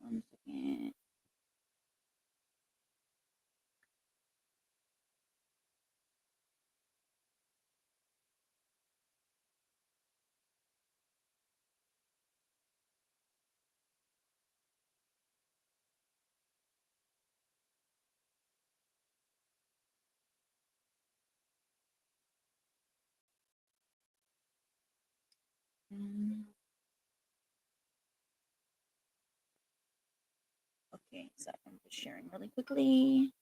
One second. Okay, so I'm just sharing really quickly.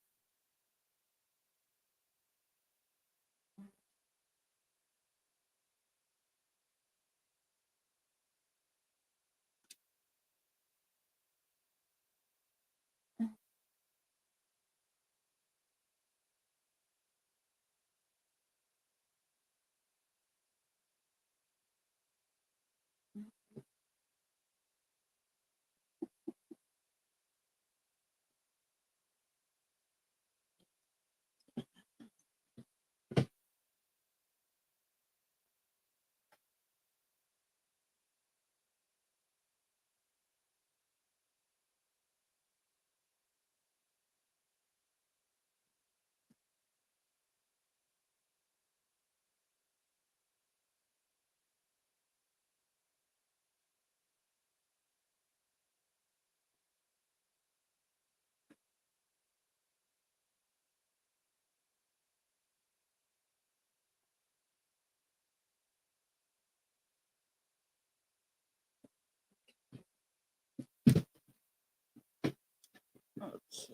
Okay.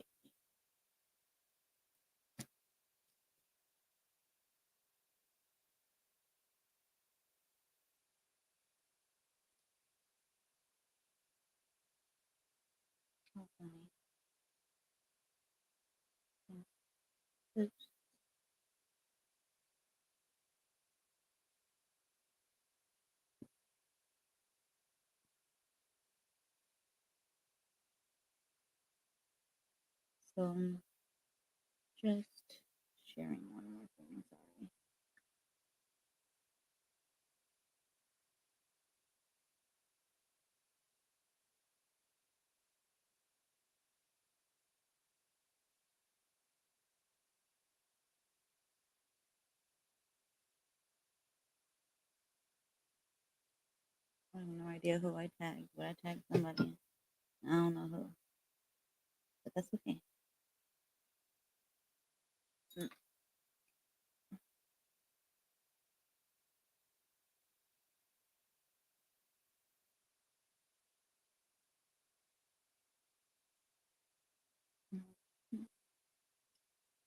Oops. So I'm just sharing one more thing. Sorry. I have no idea who I tagged, but I tagged somebody. I don't know who, but that's okay.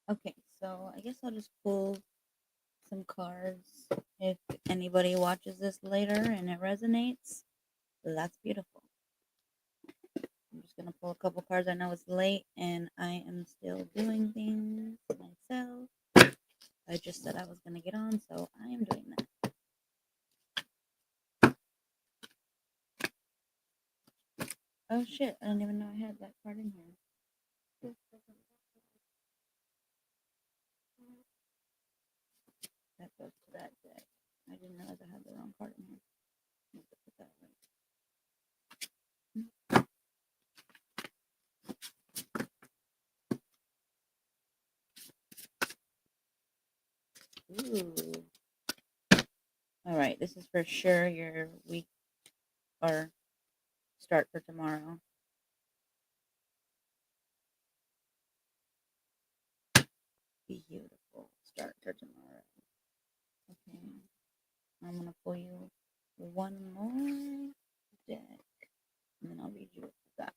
Okay, so I guess I'll just pull some cards. If anybody watches this later and it resonates, that's beautiful. I'm just gonna pull a couple cards. I know it's late and I am still doing things myself. I just said I was gonna get on, so I am doing that. Oh shit, I don't even know I had that card in here. That goes to that deck. I didn't realize I had the wrong card in here. Put that away. Ooh. All right, this is for sure your week or start for tomorrow. Beautiful start for tomorrow. Okay, I'm gonna pull you one more deck, and then I'll read you what you got.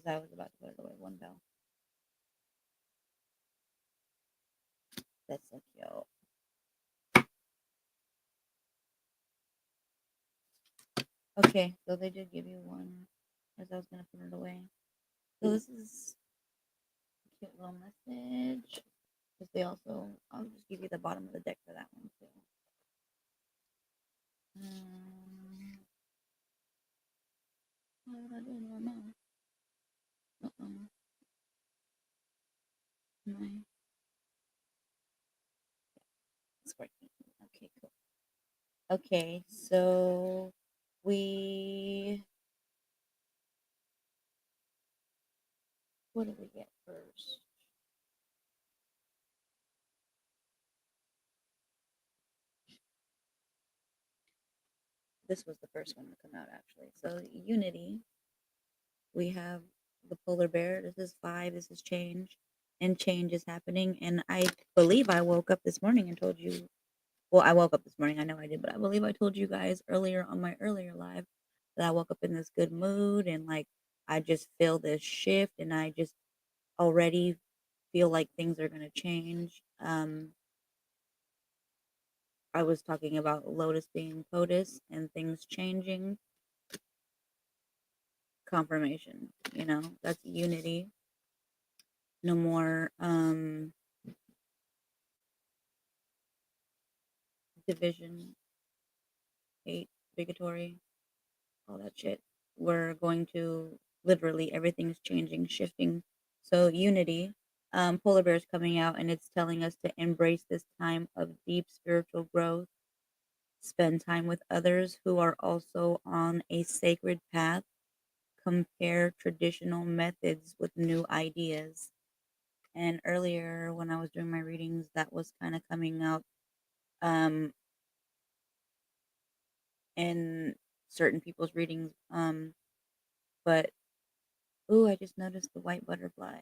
because I was about to put it away. One bell. That's so cute. Okay, so they did give you one as I was gonna put it away. So this is a cute little message. Because they also, I'll just give you the bottom of the deck for that one too. What did I do to my mouse? Uh-oh. My, it's working. Okay, cool. Okay, so we, what did we get first? This was the first one to come out actually. So Unity, we have the polar bear. This is 5. This is change, and change is happening. And I believe I woke up this morning and told you. Well, I woke up this morning. I know I did, but I believe I told you guys earlier on my earlier live that I woke up in this good mood and like I just feel this shift, and I just already feel like things are gonna change. I was talking about Lotus being POTUS and things changing. Confirmation, that's unity. No more division, hate, bigotry, all that shit. We're going to literally everything's changing, shifting. So unity, polar bear is coming out and it's telling us to embrace this time of deep spiritual growth, spend time with others who are also on a sacred path, compare traditional methods with new ideas. And earlier when I was doing my readings, that was kind of coming out um in certain people's readings. But ooh, I just noticed the white butterfly.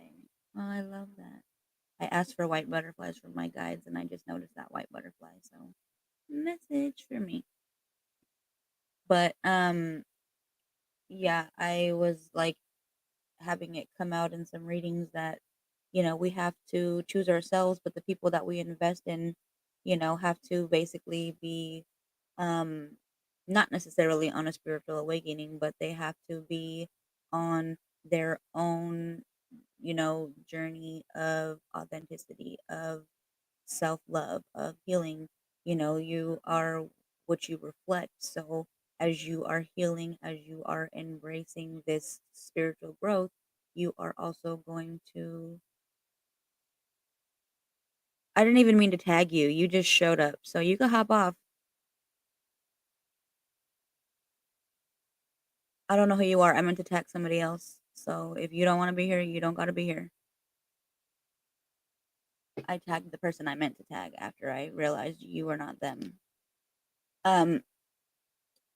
Oh, I love that. I asked for white butterflies from my guides and I just noticed that white butterfly. So message for me. But yeah, I was like having it come out in some readings that, we have to choose ourselves, but the people that we invest in, have to basically be um not necessarily on a spiritual awakening, but they have to be on their own, journey of authenticity, of self-love, of healing. You are what you reflect. So as you are healing, as you are embracing this spiritual growth, you are also going to, I didn't even mean to tag you. You just showed up. So you can hop off. I don't know who you are. I meant to tag somebody else. So if you don't want to be here, you don't got to be here. I tagged the person I meant to tag after I realized you were not them. Um,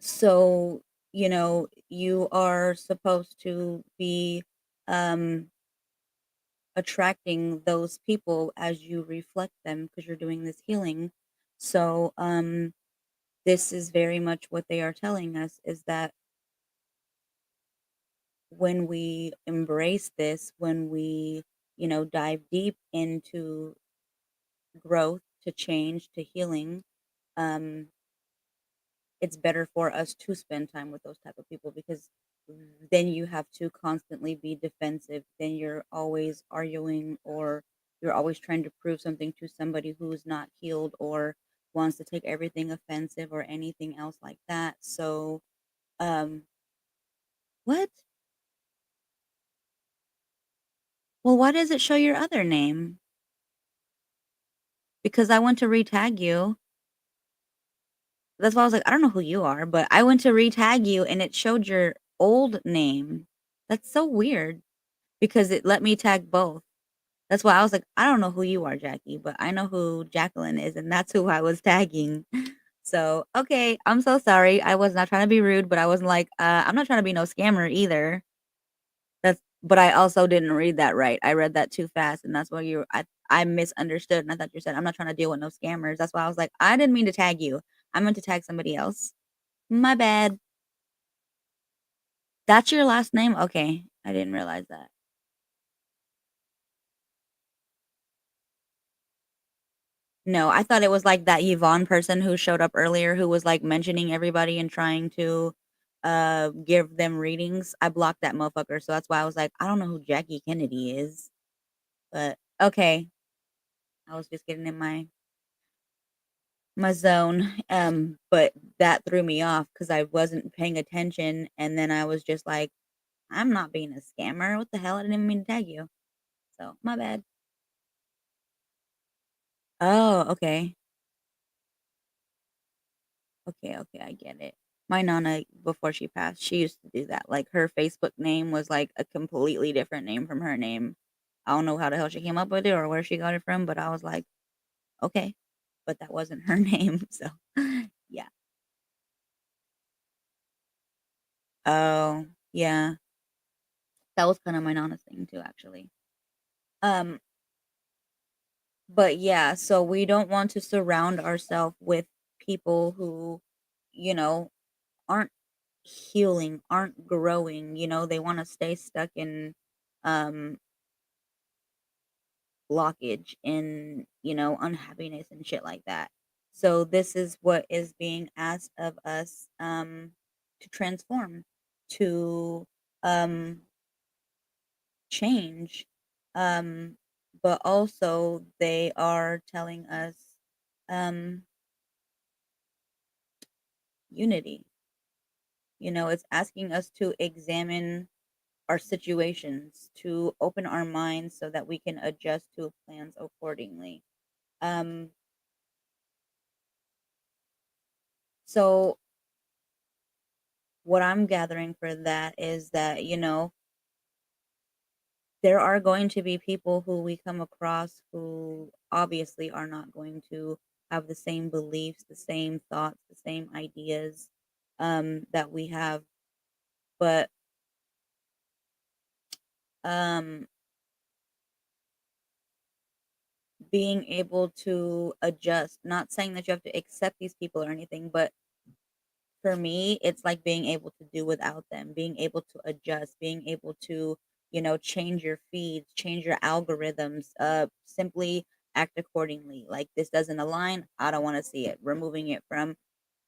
so, you are supposed to be um attracting those people as you reflect them because you're doing this healing. So, this is very much what they are telling us is that when we embrace this, when we, dive deep into growth, to change, to healing, um, it's better for us to spend time with those type of people because then you have to constantly be defensive. Then you're always arguing or you're always trying to prove something to somebody who's not healed or wants to take everything offensive or anything else like that. So, um, what? Well, why does it show your other name? Because I went to retag you. That's why I was like, I don't know who you are, but I went to retag you and it showed your old name. That's so weird because it let me tag both. That's why I was like, I don't know who you are, Jackie, but I know who Jacqueline is, and that's who I was tagging. So, okay, I'm so sorry. I was not trying to be rude, but I wasn't like, I'm not trying to be no scammer either. But I also didn't read that right. I read that too fast, and that's why I misunderstood, and I thought you said, I'm not trying to deal with no scammers. That's why I was like, I didn't mean to tag you. I meant to tag somebody else. My bad. That's your last name? Okay. I didn't realize that. No, I thought it was like that Yvonne person who showed up earlier who was, like, mentioning everybody and trying to, give them readings. I blocked that motherfucker, so that's why I was like, "I don't know who Jackie Kennedy is." But okay, I was just getting in my zone, but that threw me off because I wasn't paying attention, and then I was just like, "I'm not being a scammer. What the hell? I didn't even mean to tag you." So, my bad. Oh, okay. Okay, okay, I get it. My nana, before she passed, she used to do that. Like, her Facebook name was, like, a completely different name from her name. I don't know how the hell she came up with it or where she got it from, but I was like, "Okay." But that wasn't her name, so yeah. Oh, yeah. That was kinda my nana's thing too, actually. Um, but yeah, so we don't want to surround ourselves with people who, you know, aren't healing, aren't growing, they wanna stay stuck in, um, blockage and, unhappiness and shit like that. So this is what is being asked of us, to transform, to, um, change, um, but also they are telling us, um, unity. It's asking us to examine our situations, to open our minds so that we can adjust to plans accordingly. Um, so what I'm gathering for that is that, there are going to be people who we come across who obviously are not going to have the same beliefs, the same thoughts, the same ideas that we have. But um, being able to adjust, not saying that you have to accept these people or anything, but for me, it's like being able to do without them, being able to adjust, being able to, change your feeds, change your algorithms, simply act accordingly. Like this doesn't align, I don't want to see it. Removing it from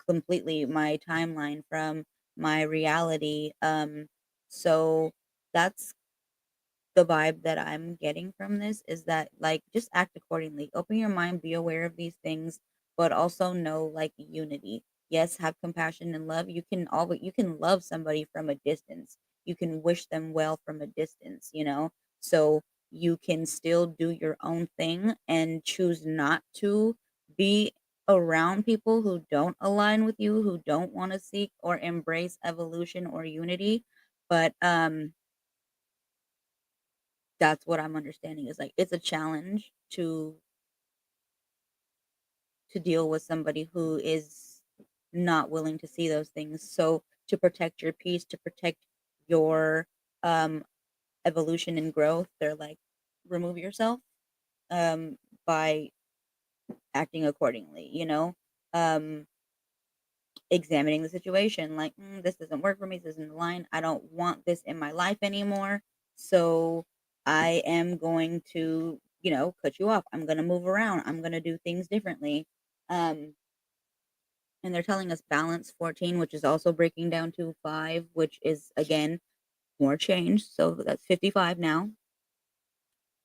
completely my timeline, from my reality. So that's the vibe that I'm getting from this is that like just act accordingly. Open your mind, be aware of these things, but also know like unity. Yes, have compassion and love. You can love somebody from a distance. You can wish them well from a distance. So you can still do your own thing and choose not to be around people who don't align with you, who don't want to seek or embrace evolution or unity. But that's what I'm understanding is like it's a challenge to deal with somebody who is not willing to see those things. So to protect your peace, to protect your um evolution and growth, they're like remove yourself um by acting accordingly. Um examining the situation like this doesn't work for me, this isn't line, I don't want this in my life anymore, so I am going to cut you off, I'm going to move around, I'm going to do things differently. um and they're telling us balance 14, which is also breaking down to 5, which is again more change, so that's 55 now,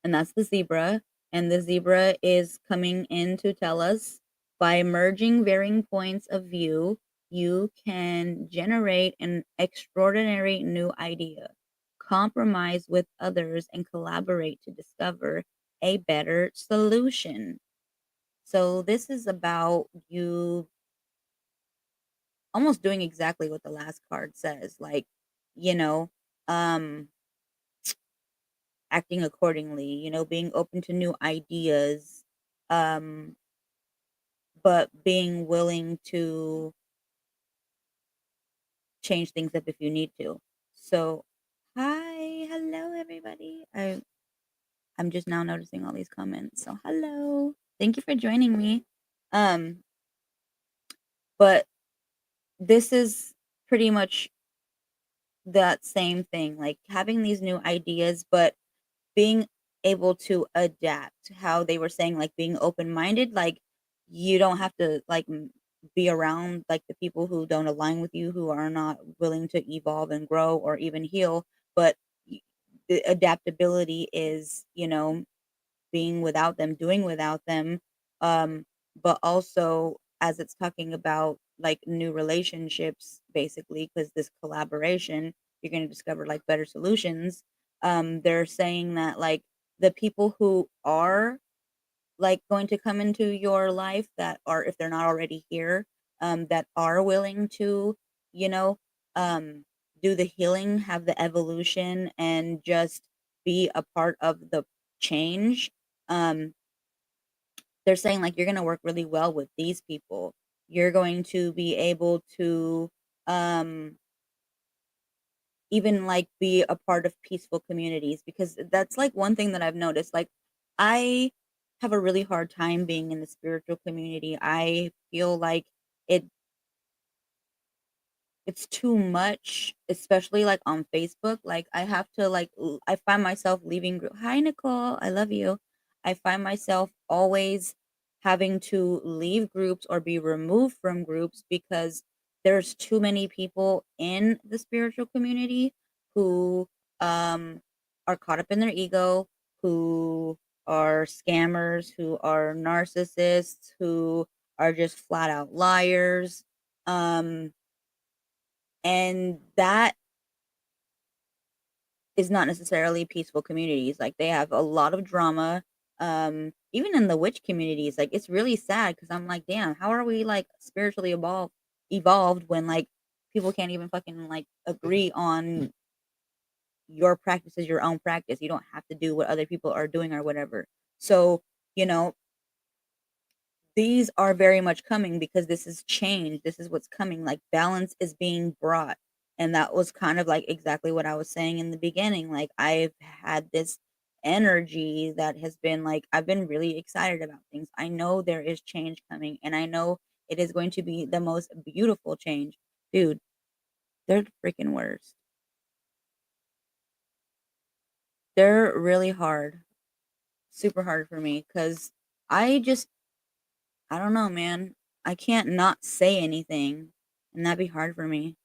and that's the zebra. And the zebra is coming in to tell us by merging varying points of view, you can generate an extraordinary new idea, compromise with others, and collaborate to discover a better solution. So, this is about you almost doing exactly what the last card says, like, you know, um, acting accordingly, being open to new ideas, um, but being willing to change things up if you need to. So, hi, hello, everybody. I'm just now noticing all these comments. So, hello, thank you for joining me. Um, but this is pretty much that same thing, like having these new ideas, but being able to adapt. How they were saying, like, being open-minded, like, you don't have to, like, be around, like, the people who don't align with you, who are not willing to evolve and grow or even heal, but y the adaptability is, being without them, doing without them, um, but also as it's talking about, like, new relationships, basically, because this collaboration, you're gonna discover, like, better solutions. They're saying that, like, the people who are, like, going to come into your life, that are, if they're not already here, that are willing to, you know, um, do the healing, have the evolution, and just be a part of the change. um, they're saying, like, you're gonna work really well with these people. You're going to be able to, um even, like, be a part of peaceful communities, because that's, like, one thing that I've noticed, like, I have a really hard time being in the spiritual community. I feel like it it's too much, especially, like, on Facebook. Like, I have to, like, I find myself leaving group. Hi, Nicole, I love you. I find myself always having to leave groups or be removed from groups because there's too many people in the spiritual community who, um, are caught up in their ego, who are scammers, who are narcissists, who are just flat out liars. And that is not necessarily peaceful communities. Like, they have a lot of drama. Even in the witch communities, like, it's really sad because I'm like, damn, how are we, like, spiritually evolved when, like, people can't even fucking, like, agree on your practice is your own practice. You don't have to do what other people are doing or whatever. So, you know, these are very much coming because this is change. This is what's coming. Like, balance is being brought. And that was kind of like exactly what I was saying in the beginning. Like, I've had this energy that has been like, I've been really excited about things. I know there is change coming, and I know it is going to be the most beautiful change. Dude, they're the freaking worst. They're really hard, super hard for me because I just, I don't know, man. I can't not say anything, and that'd be hard for me.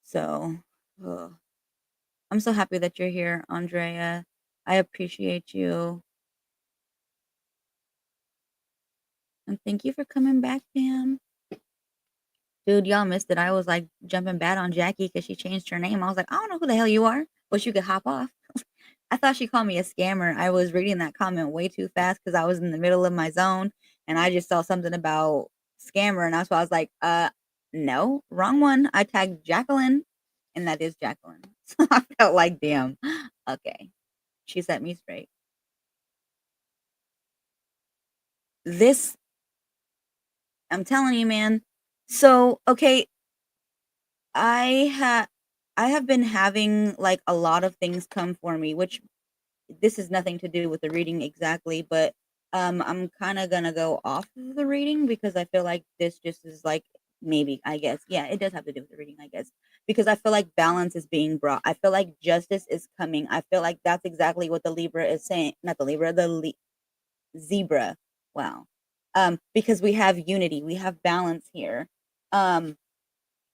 So, ugh. I'm so happy that you're here, Andrea. I appreciate you, and thank you for coming back, Pam. Dude, y'all missed it. I was, like, jumping bad on Jackie because she changed her name. I was like, "I don't know who the hell you are," but you could hop off. I thought she called me a scammer. I was reading that comment way too fast because I was in the middle of my zone, and I just saw something about scammer, and that's why I was like, no, wrong one." I tagged Jacqueline, and that is Jacqueline. So I felt like, "Damn, okay." She set me straight. This I'm telling you, man. So, okay, I ha I have been having, like, a lot of things come for me, which this is nothing to do with the reading exactly, but, I'm kinda gonna go off of the reading because I feel like this just is, like, maybe, I guess, yeah, it does have to do with the reading, I guess, because I feel like balance is being brought. I feel like justice is coming. I feel like that's exactly what the Libra is saying, not the Libra, the zebra. Wow. Because we have unity, we have balance here. Um,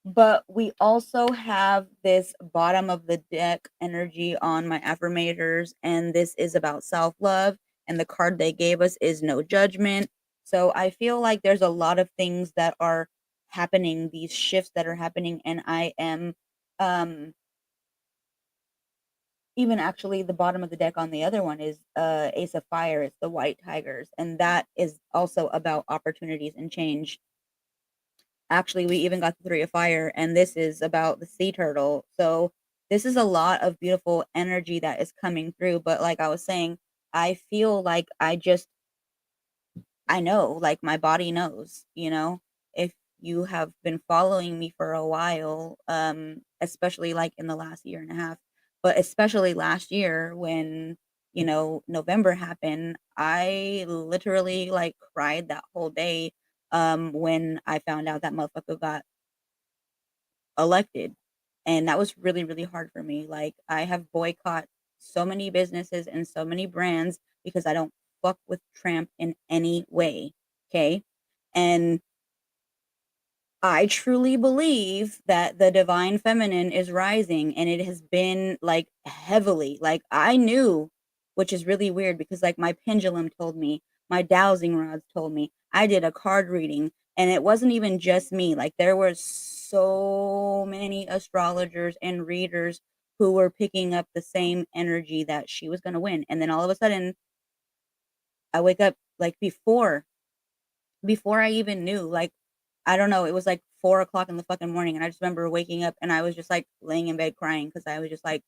but we also have this bottom of the deck energy on my affirmators, and this is about self love. And the card they gave us is no judgment. So I feel like there's a lot of things that are happening, these shifts that are happening, and I am um even actually the bottom of the deck on the other one is Ace of Fire. It's the white tigers, and that is also about opportunities and change. Actually, we even got the Three of Fire, and this is about the sea turtle. So this is a lot of beautiful energy that is coming through. But like I was saying, I feel like I know, like, my body knows, if you have been following me for a while, especially like in the last year and a half, but especially last year when, November happened, I literally, like, cried that whole day, when I found out that motherfucker got elected. And that was really, really hard for me. Like, I have boycott so many businesses and so many brands because I don't fuck with Tramp in any way. Okay. And I truly believe that the divine feminine is rising, and it has been like heavily. Like, I knew, which is really weird because like my pendulum told me, my dowsing rods told me, I did a card reading, and it wasn't even just me. Like, there were so many astrologers and readers who were picking up the same energy that she was going to win. And then all of a sudden, I wake up like before I even knew, like, I don't know, it was like 4 o'clock in the fucking morning, and I just remember waking up and I was just like laying in bed crying because I was just like,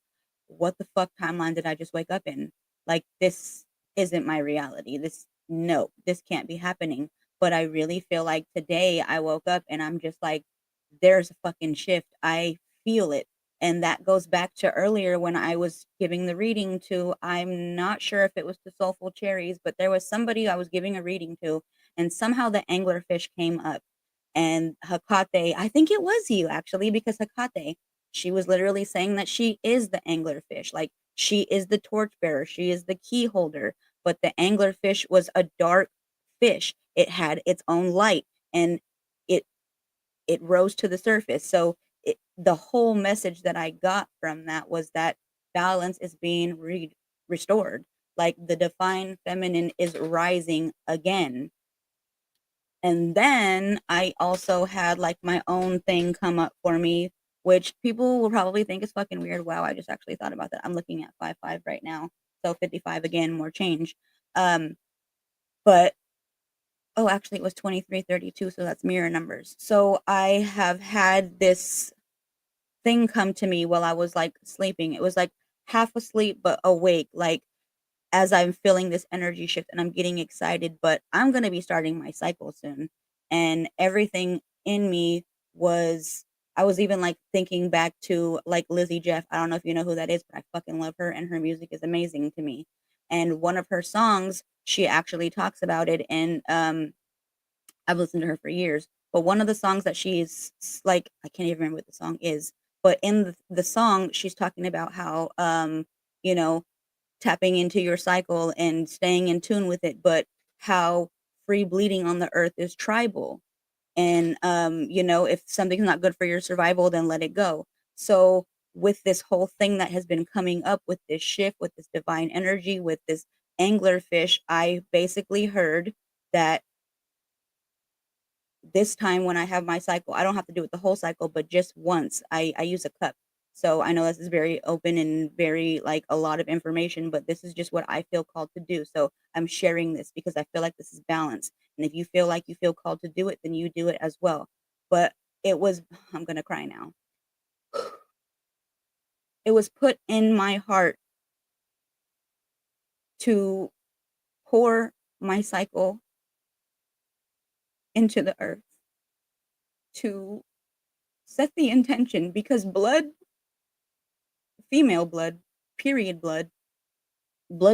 what the fuck timeline did I just wake up in? Like, this isn't my reality. No, this can't be happening. But I really feel like today I woke up and I'm just like, there's a fucking shift. I feel it. And that goes back to earlier when I was giving the reading to, I'm not sure if it was the Soulful Cherries, but there was somebody I was giving a reading to, and somehow the anglerfish came up. And Hakate, I think it was you actually, because Hakate, she was literally saying that she is the anglerfish. Like, she is the torchbearer, she is the key holder. But the anglerfish was a dark fish. It had its own light, and it it rose to the surface. So the whole message that I got from that was that balance is being restored. Like, the divine feminine is rising again. And then I also had like my own thing come up for me, which people will probably think is fucking weird. Wow, I just actually thought about that. I'm looking at 5-5 right now. So 55 again, more change. Um, but oh, actually it was 2332, so that's mirror numbers. So I have had this thing come to me while I was like sleeping. It was like half asleep but awake, like as I'm feeling this energy shift and I'm getting excited, but I'm going to be starting my cycle soon. And everything in me was, I was even like thinking back to like Lizzie Jeff. I don't know if you know who that is, but I fucking love her and her music is amazing to me. And one of her songs, she actually talks about it. And I've listened to her for years. But one of the songs that she's like, I can't even remember what the song is, but in the song, she's talking about how, you know, tapping into your cycle and staying in tune with it, but how free bleeding on the earth is tribal. And if something's not good for your survival, then let it go. So with this whole thing that has been coming up with this shift, with this divine energy, with this anglerfish, I basically heard that this time when I have my cycle, I don't have to do it the whole cycle, but just once. I use a cup. So I know this is very open and very like a lot of information, but this is just what I feel called to do. So I'm sharing this because I feel like this is balance. And if you feel like you feel called to do it, then you do it as well. But it was, I'm going to cry now. It was put in my heart to pour my cycle into the earth, to set the intention, because blood, female blood, period blood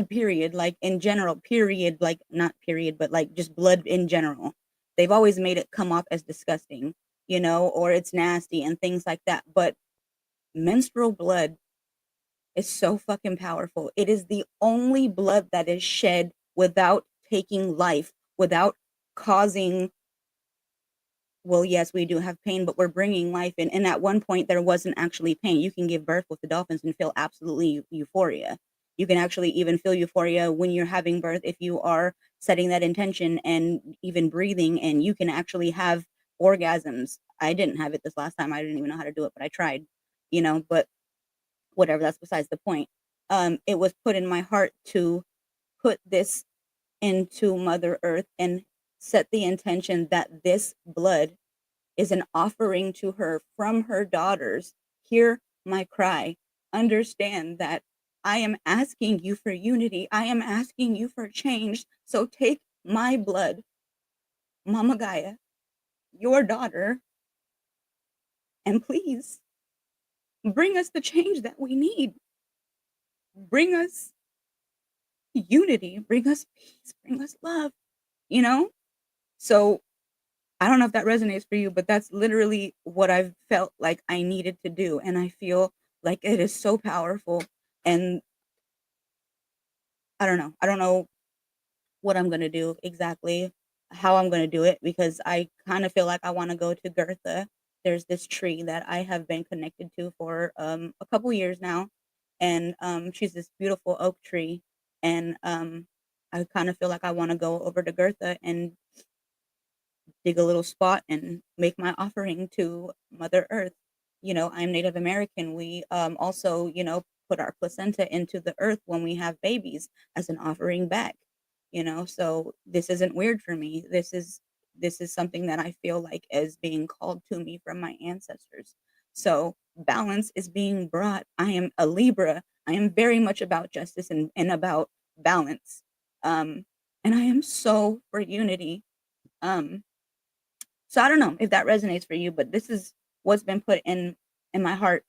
period, like in general, period, like not period, but like just blood in general. They've always made it come off as disgusting, or it's nasty and things like that. But menstrual blood is so fucking powerful. It is the only blood that is shed without taking life, without causing, well, yes, we do have pain, but we're bringing life in. And at one point, there wasn't actually pain. You can give birth with the dolphins and feel absolutely euphoria. You can actually even feel euphoria when you're having birth if you are setting that intention and even breathing, and you can actually have orgasms. I didn't have it this last time. I didn't even know how to do it, but I tried, but whatever, that's besides the point. It was put in my heart to put this into Mother Earth and set the intention that this blood is an offering to her from her daughters. Hear my cry. Understand that I am asking you for unity. I am asking you for change. So take my blood, Mama Gaia, your daughter, and please bring us the change that we need. Bring us unity. Bring us peace. Bring us love, you know? So I don't know if that resonates for you, but that's literally what I've felt like I needed to do, and I feel like it is so powerful, and I don't know. I don't know what I'm gonna do exactly, how I'm gonna do it, because I kinda feel like I wanna go to Goethe. There's this tree that I have been connected to for, a couple years now, and, she's this beautiful oak tree, and, I kinda feel like I wanna go over to Goethe and dig a little spot and make my offering to Mother Earth. You know, I'm Native American. We also, put our placenta into the earth when we have babies as an offering back. So this isn't weird for me. This is something that I feel like is being called to me from my ancestors. So balance is being brought. I am a Libra. I am very much about justice and about balance. Um, and I am so for unity. Um, so I don't know if that resonates for you, but this is what's been put in my heart.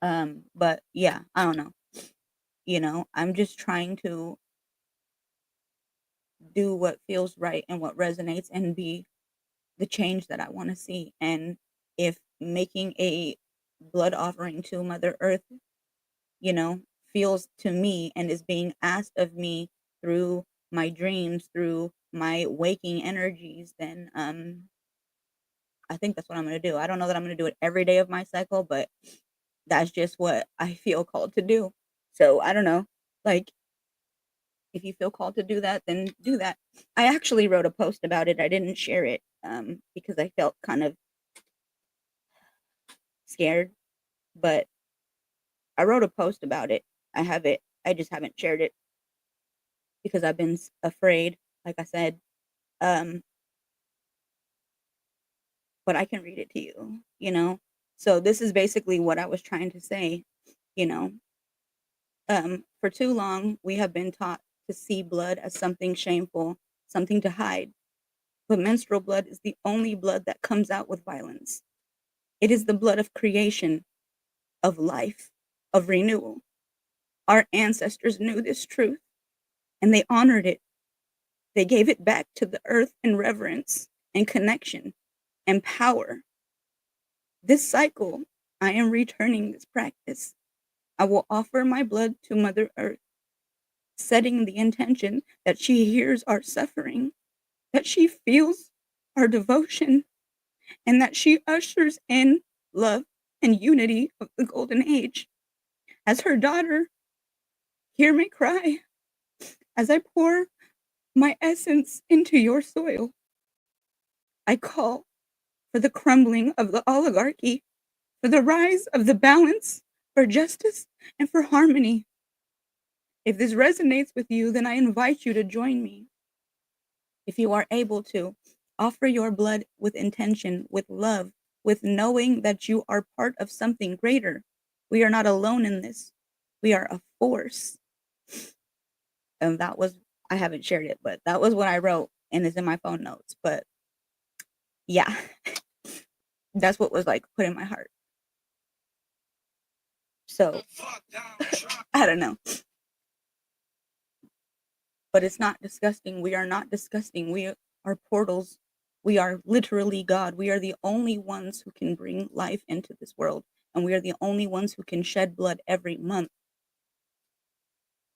But yeah, I don't know. I'm just trying to do what feels right and what resonates and be the change that I want to see. And if making a blood offering to Mother Earth, you know, feels to me and is being asked of me through my dreams, through my waking energies, then I think that's what I'm gonna do. I don't know that I'm gonna do it every day of my cycle, but that's just what I feel called to do. So I don't know. Like, if you feel called to do that, then do that. I actually wrote a post about it. I didn't share it because I felt kind of scared, but I wrote a post about it. I have it. I just haven't shared it because I've been afraid, like I said. Um, but I can read it to you. So this is basically what I was trying to say, you know. For too long, we have been taught to see blood as something shameful, something to hide. But menstrual blood is the only blood that comes out with violence. It is the blood of creation, of life, of renewal. Our ancestors knew this truth and they honored it. They gave it back to the earth in reverence and connection and power. This cycle, I am returning this practice. I will offer my blood to Mother Earth, setting the intention that she hears our suffering, that she feels our devotion, and that she ushers in love and unity of the golden age. As her daughter, hear me cry as I pour my essence into your soil. I call for the crumbling of the oligarchy, for the rise of the balance, for justice, and for harmony. If this resonates with you, then I invite you to join me. If you are able to, offer your blood with intention, with love, with knowing that you are part of something greater. We are not alone in this. We are a force. And that was, I haven't shared it, but that was what I wrote and it's in my phone notes. But yeah, that's what was like put in my heart. So I don't know. But it's not disgusting. We are not disgusting. We are portals. We are literally God. We are the only ones who can bring life into this world. And we are the only ones who can shed blood every month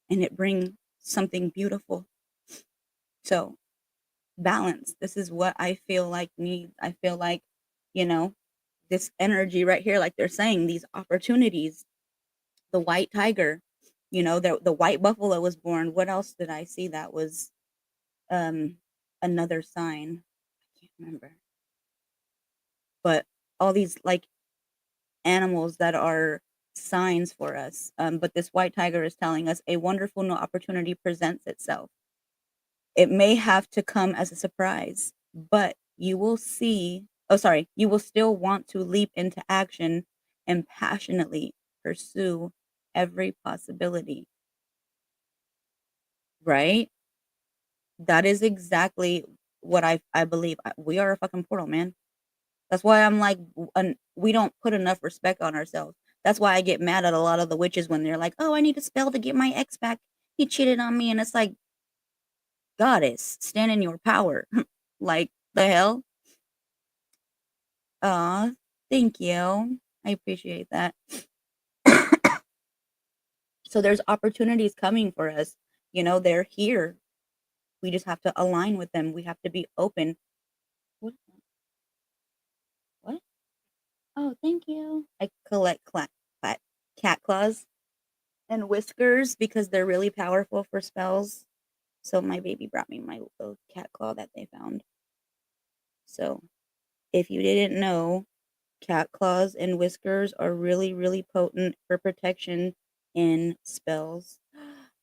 and it bring something beautiful. So balance. This is what I feel like needs. I feel like, you know, this energy right here, like they're saying, these opportunities, the white tiger, the white buffalo was born. What else did I see that was um another sign? I can't remember. But all these like animals that are signs for us. But this white tiger is telling us a wonderful new opportunity presents itself. It may have to come as a surprise, but you will see, oh, sorry, you will still want to leap into action and passionately pursue every possibility, right? That is exactly what I believe. We are a fucking portal, man. That's why I'm like, we don't put enough respect on ourselves. That's why I get mad at a lot of the witches when they're like, oh, I need a spell to get my ex back. He cheated on me. And it's like, goddess, stand in your power. Like, the hell? Aw, thank you. I appreciate that. So there's opportunities coming for us. They're here. We just have to align with them. We have to be open. What? What? Oh, thank you. I collect cat claws and whiskers because they're really powerful for spells. So my baby brought me my little cat claw that they found. So if you didn't know, cat claws and whiskers are really, really potent for protection in spells.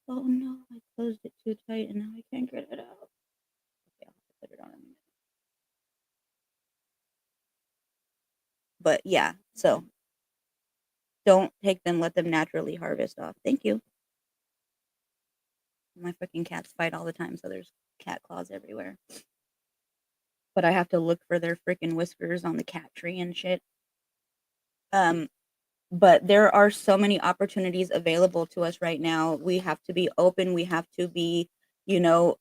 Oh no, I closed it too tight and now I can't get it out. Okay, I'll have to put it on a minute. But yeah, so don't take them, let them naturally harvest off. Thank you. My freaking cats fight all the time, so there's cat claws everywhere. But I have to look for their freaking whiskers on the cat tree and shit. Um, but there are so many opportunities available to us right now. We have to be open. We have to be, you know,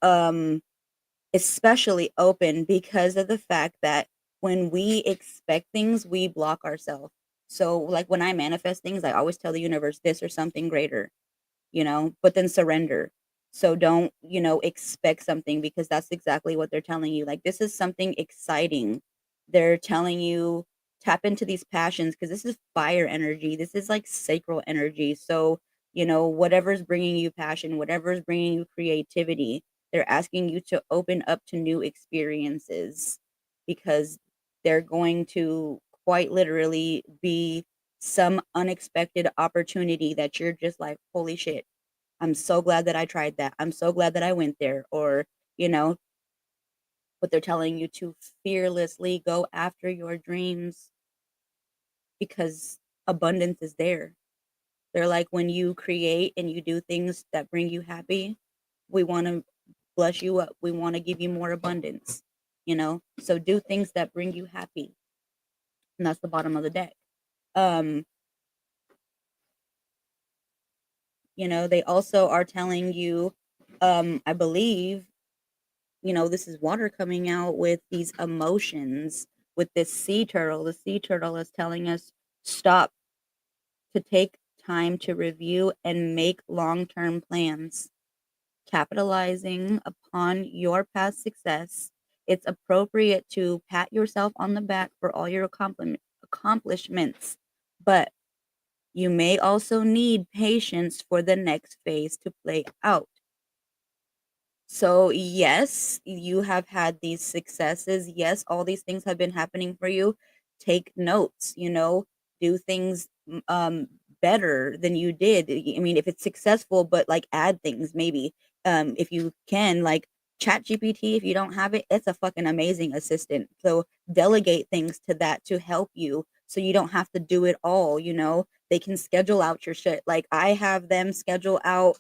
especially open because of the fact that when we expect things, we block ourselves. So, like when I manifest things, I always tell the universe this or something greater, but then surrender. So don't, expect something because that's exactly what they're telling you. Like, this is something exciting. They're telling you tap into these passions because this is fire energy. This is like sacral energy. So, whatever's bringing you passion, whatever's bringing you creativity, they're asking you to open up to new experiences because they're going to quite literally be some unexpected opportunity that you're just like, holy shit, I'm so glad that I tried that. I'm so glad that I went there. Or, you know, but they're telling you to fearlessly go after your dreams because abundance is there. They're like, when you create and you do things that bring you happy, we want to bless you up. We want to give you more abundance. So do things that bring you happy. And that's the bottom of the deck. Um, they also are telling you, I believe, this is water coming out with these emotions with this sea turtle. The sea turtle is telling us stop, to take time to review and make long-term plans. Capitalizing upon your past success, it's appropriate to pat yourself on the back for all your accomplishments, but you may also need patience for the next phase to play out. So, yes, you have had these successes. Yes, all these things have been happening for you. Take notes, do things better than you did. I mean, if it's successful, but like add things maybe. If you can, like Chat GPT, if you don't have it, it's a fucking amazing assistant. So delegate things to that to help you so you don't have to do it all. They can schedule out your shit. Like I have them schedule out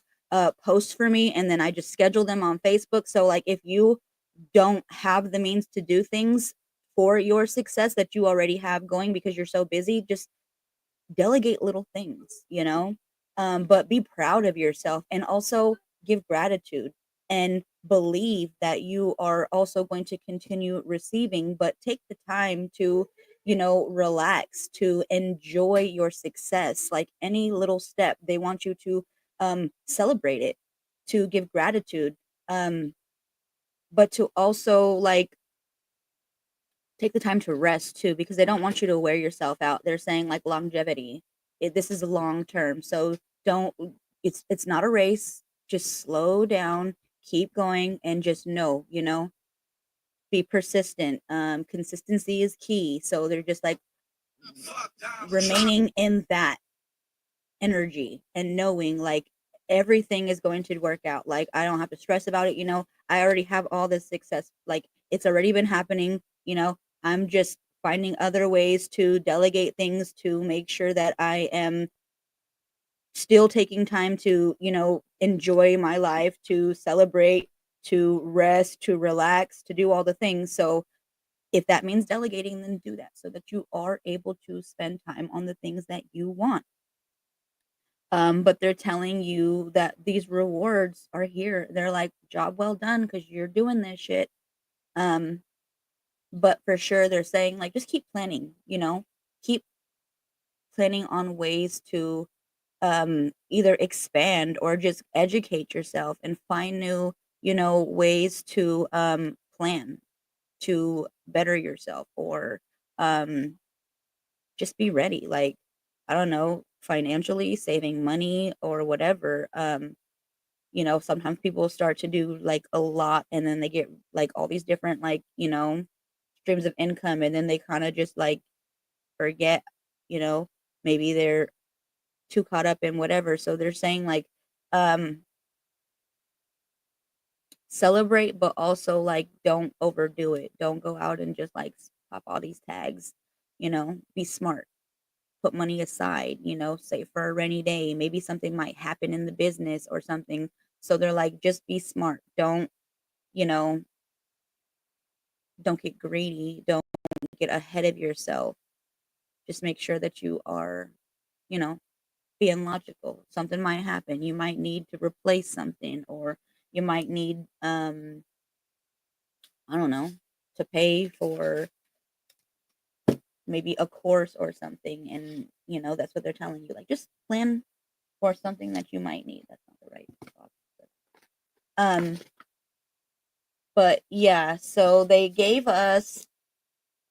posts for me and then I just schedule them on Facebook. So like if you don't have the means to do things for your success that you already have going because you're so busy, just delegate little things. But be proud of yourself and also give gratitude and believe that you are also going to continue receiving, but take the time to, relax, to enjoy your success. Like any little step, they want you to celebrate it, to give gratitude, um, but to also like take the time to rest too because they don't want you to wear yourself out. They're saying like longevity. This is long term. So don't it's not a race. Just slow down, keep going and just know, be persistent. Consistency is key. So they're just like remaining in that energy and knowing like everything is going to work out. Like I don't have to stress about it. I already have all this success. Like it's already been happening. I'm just finding other ways to delegate things to make sure that I am still taking time to, enjoy my life, to celebrate, to rest, to relax, to do all the things. So if that means delegating, then do that so that you are able to spend time on the things that you want. But they're telling you that these rewards are here. They're like, job well done because you're doing this shit. Um, But for sure, they're saying, like, just keep planning, keep planning on ways to either expand or just educate yourself and find new, ways to plan to better yourself or um, just be ready. Like, I don't know, financially, saving money or whatever. Sometimes people start to do like a lot and then they get like all these different, like, streams of income and then they kind of just like forget, you know, maybe they're too caught up in whatever. So they're saying like, um, celebrate, but also like don't overdo it. Don't go out and just like pop all these tags, be smart. Put money aside, save for a rainy day. Maybe something might happen in the business or something. So they're like, just be smart. You know, don't get greedy. Don't get ahead of yourself. Just make sure that you are, you know, being logical. Something might happen. You might need to replace something or you might need I don't know, to pay for maybe a course or something and that's what they're telling you. Like just plan for something that you might need. That's not the right thought. Um but yeah, so they gave us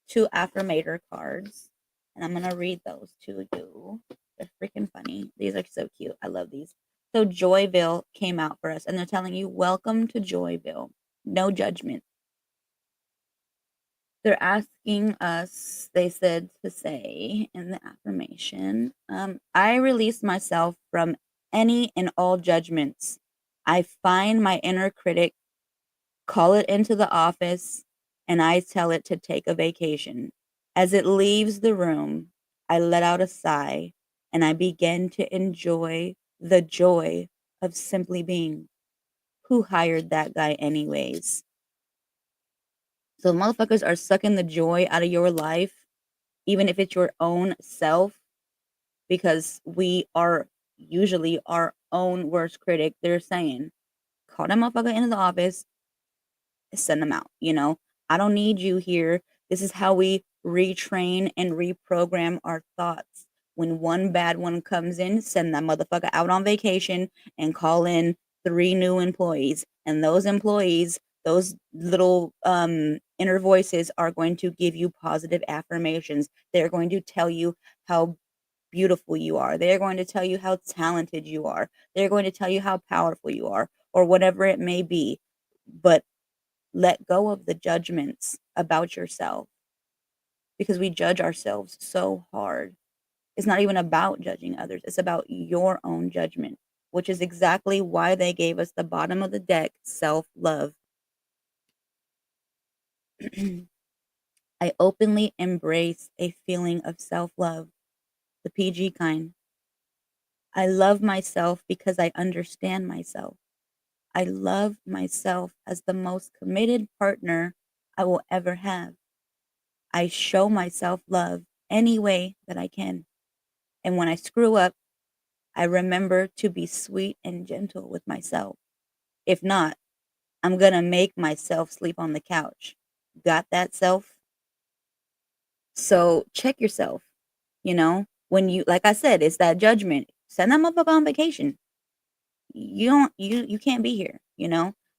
two affirmator cards and I'm gonna read those to you. They're freaking funny. These are so cute. I love these. So Joyville came out for us and they're telling you, welcome to Joyville. No judgment. They're asking us, they said to say in the affirmation, I release myself from any and all judgments. I find my inner critic, call it into the office, and I tell it to take a vacation. As it leaves the room, I let out a sigh and I begin to enjoy the joy of simply being. Who hired that guy, anyways? So, motherfuckers are sucking the joy out of your life, even if it's your own self, because we are usually our own worst critic. They're saying, call that motherfucker into the office, send them out. I don't need you here. This is how we retrain and reprogram our thoughts. When one bad one comes in, send that motherfucker out on vacation and call in three new employees. And those employees, those little inner voices are going to give you positive affirmations. They're going to tell you how beautiful you are. They're going to tell you how talented you are. They're going to tell you how powerful you are, or whatever it may be. But let go of the judgments about yourself because we judge ourselves so hard. It's not even about judging others, it's about your own judgment, which is exactly why they gave us the bottom of the deck self love. I openly embrace a feeling of self love, the PG kind. I love myself because I understand myself. I love myself as the most committed partner I will ever have. I show myself love any way that I can. And when I screw up, I remember to be sweet and gentle with myself. If not, I'm going to make myself sleep on the couch. Got that, self? So check yourself. When you, like I said, it's that judgment. Send that motherfucker on vacation. You can't be here.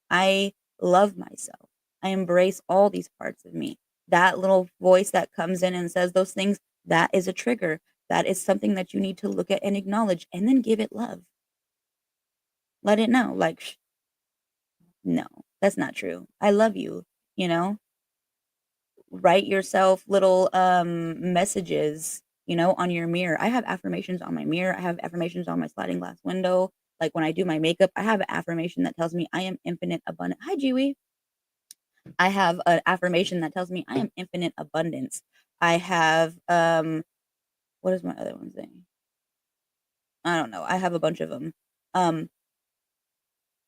I love myself. I embrace all these parts of me. That little voice that comes in and says those things, that is a trigger. That is something that you need to look at and acknowledge and then give it love. Let it know, like, no, that's not true. I love you. you know Write yourself little messages, on your mirror. I have affirmations on my mirror. I have affirmations on my sliding glass window. Like when I do my makeup, I have an affirmation that tells me I am infinite abundant. Hi, Jiwi. I have an affirmation that tells me I am infinite abundance. I have what is my other one saying? I don't know. I have a bunch of them. Um,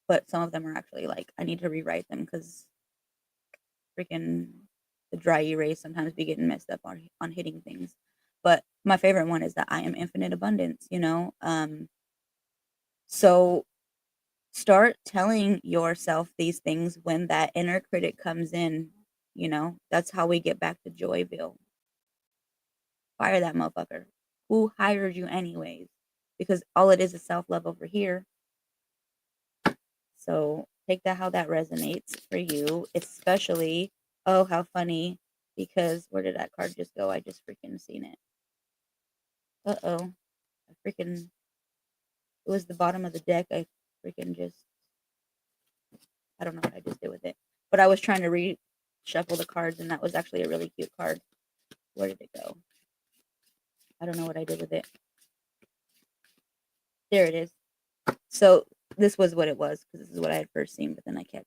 but some of them are actually like I need to rewrite them because freaking the dry erase sometimes be getting messed up on hitting things. But my favorite one is that I am infinite abundance. So start telling yourself these things when that inner critic comes in. That's how we get back to Joyville. Fire that motherfucker. Who hired you anyways? Because all it is self-love over here. So take that how that resonates for you, especially, oh, how funny, because where did that card just go? I just freaking seen it. Uh-oh. It was the bottom of the deck. I don't know what I just did with it. But I was trying to reshuffle the cards, and that was actually a really cute card. Where did it go? I don't know what I did with it. There it is. So this was what it was, because this is what I had first seen, but then I kept.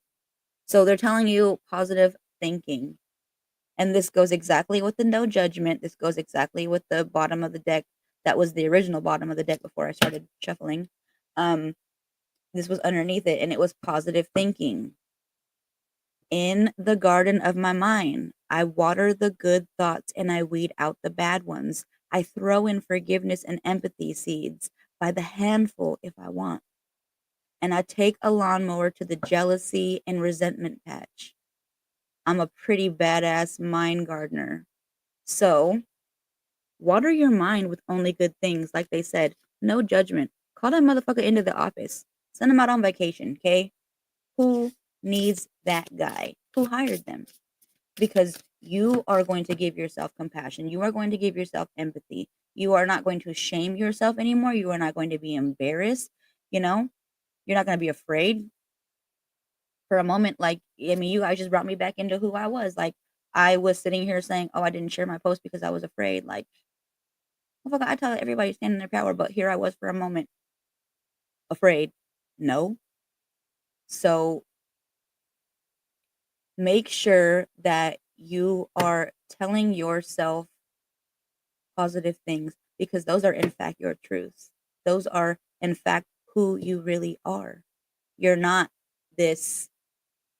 So they're telling you positive thinking. And this goes exactly with the no judgment. This goes exactly with the bottom of the deck. That was the original bottom of the deck before I started shuffling. This was underneath it, and it was positive thinking. In the garden of my mind, I water the good thoughts and I weed out the bad ones. I throw in forgiveness and empathy seeds by the handful if I want. And I take a lawnmower to the jealousy and resentment patch. I'm a pretty badass mind gardener. So, water your mind with only good things. Like they said, no judgment. Call that motherfucker into the office. Send him out on vacation, okay? Who needs that guy? Who hired them? Because you are going to give yourself compassion. You are going to give yourself empathy. You are not going to shame yourself anymore. You are not going to be embarrassed. You know, you're not going to be afraid for a moment. Like, I mean, you guys just brought me back into who I was. Like, I was sitting here saying, oh, I didn't share my post because I was afraid. Like, motherfucker, I tell everybody to stand in their power, but here I was for a moment afraid. No. So make sure that you are telling yourself positive things, because those are in fact your truths. Those are in fact who you really are. You're not this,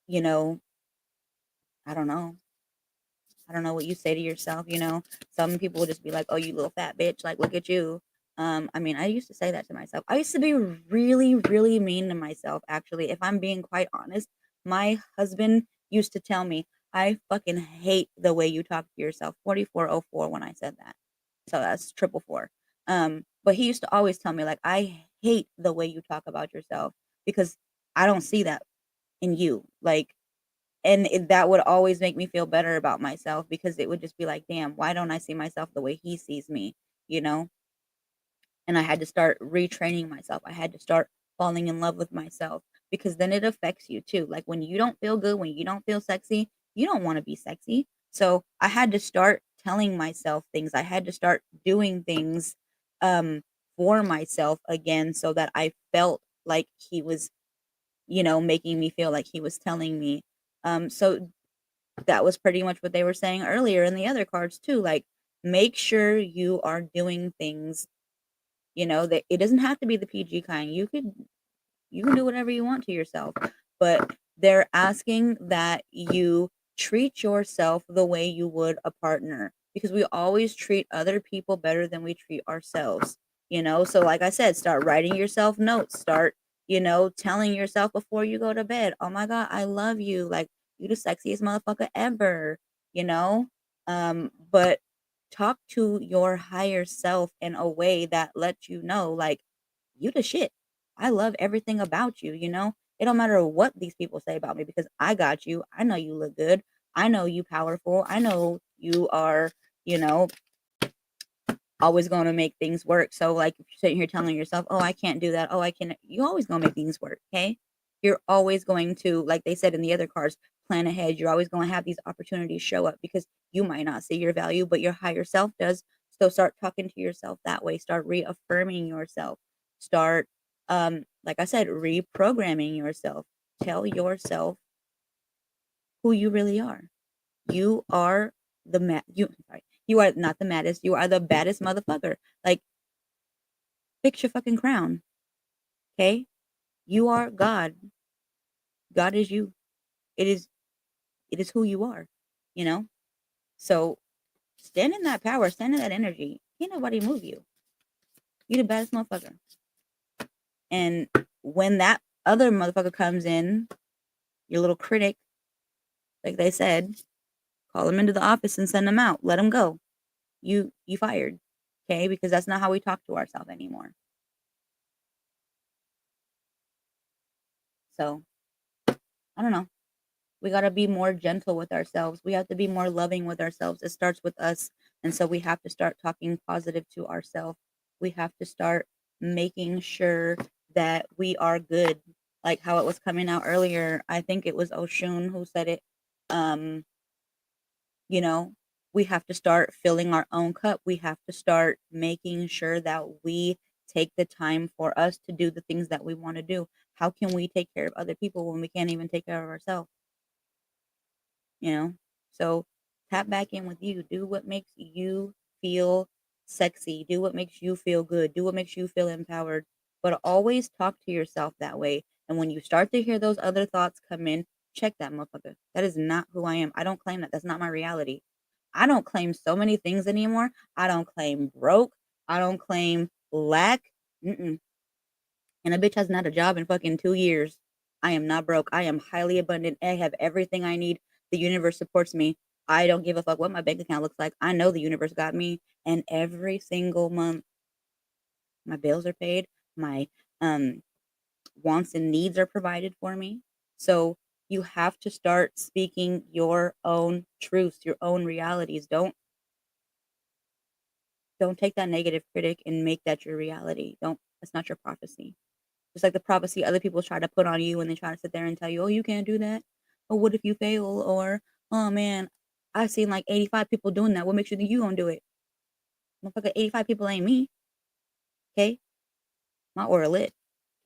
you know, I don't know. I don't know what you say to yourself. Some people will just be like, "Oh, you little fat bitch, like look at you." I mean, I used to say that to myself. I used to be really, really mean to myself, actually. If I'm being quite honest, my husband used to tell me, "I fucking hate the way you talk to yourself." 4404 when I said that. So that's triple four. But he used to always tell me, like, I hate the way you talk about yourself because I don't see that in you. Like, and that would always make me feel better about myself, because it would just be like, damn, why don't I see myself the way he sees me? You know? And I had to start retraining myself. I had to start falling in love with myself, because then it affects you too. Like when you don't feel good, when you don't feel sexy, you don't want to be sexy. So I had to start telling myself things. I had to start doing things um for myself again, so that I felt like he was, making me feel like he was telling me. So that was pretty much what they were saying earlier in the other cards too. Like, make sure you are doing things, that it doesn't have to be the PG kind. You can do whatever you want to yourself, but they're asking that you treat yourself the way you would a partner, because we always treat other people better than we treat ourselves. So like I said, start writing yourself notes, start, telling yourself before you go to bed, oh my god, I love you, like, you the sexiest motherfucker ever, you know but talk to your higher self in a way that lets you know, like, you the shit. I love everything about you. It don't matter what these people say about me, because I got you. I know you look good. I know you powerful. I know you are, you know, always going to make things work. So like, if you're sitting here telling yourself, "Oh, I can't do that. Oh, I can," you always going to make things work, okay? You're always going to, like they said in the other cards, plan ahead. You're always going to have these opportunities show up, because you might not see your value, but your higher self does. So start talking to yourself that way. Start reaffirming yourself. Start, like I said, reprogramming yourself. Tell yourself who you really are. You are you are not the maddest. You are the baddest motherfucker. Like, fix your fucking crown. Okay? You are God. God is you. It is it is who you are. You know? So stand in that power, stand in that energy. Can't nobody move you. You the baddest motherfucker. And when that other motherfucker comes in, your little critic, like they said, Call them into the office and send them out. Let them go. You fired. Okay? Because that's not how we talk to ourselves anymore. So, I don't know. We got to be more gentle with ourselves. We have to be more loving with ourselves. It starts with us. And so we have to start talking positive to ourselves. We have to start making sure that we are good. Like how it was coming out earlier. I think it was Oshun who said it. Um, you know, we have to start filling our own cup. We have to start making sure that we take the time for us to do the things that we want to do. How can we take care of other people when we can't even take care of ourselves? You know? So tap back in with you. Do what makes you feel sexy. Do what makes you feel good. Do what makes you feel empowered. But always talk to yourself that way. And when you start to hear those other thoughts come in, check that motherfucker. That is not who I am. I don't claim that. That's not my reality. I don't claim so many things anymore. I don't claim broke. I don't claim lack. Mm-mm. And a bitch hasn't had a job in fucking 2 years. I am not broke. I am highly abundant. I have everything I need. The universe supports me. I don't give a fuck what my bank account looks like. I know the universe got me. And every single month, my bills are paid. My um wants and needs are provided for me. So you have to start speaking your own truths, your own realities. Don't take that negative critic and make that your reality. Don't. That's not your prophecy. Just like the prophecy other people try to put on you when they try to sit there and tell you, "Oh, you can't do that," or "What if you fail?" or "Oh man, I've seen like 85 people doing that. What makes you think you gonna do it?" Motherfucker, 85 people ain't me. Okay, my aura lit.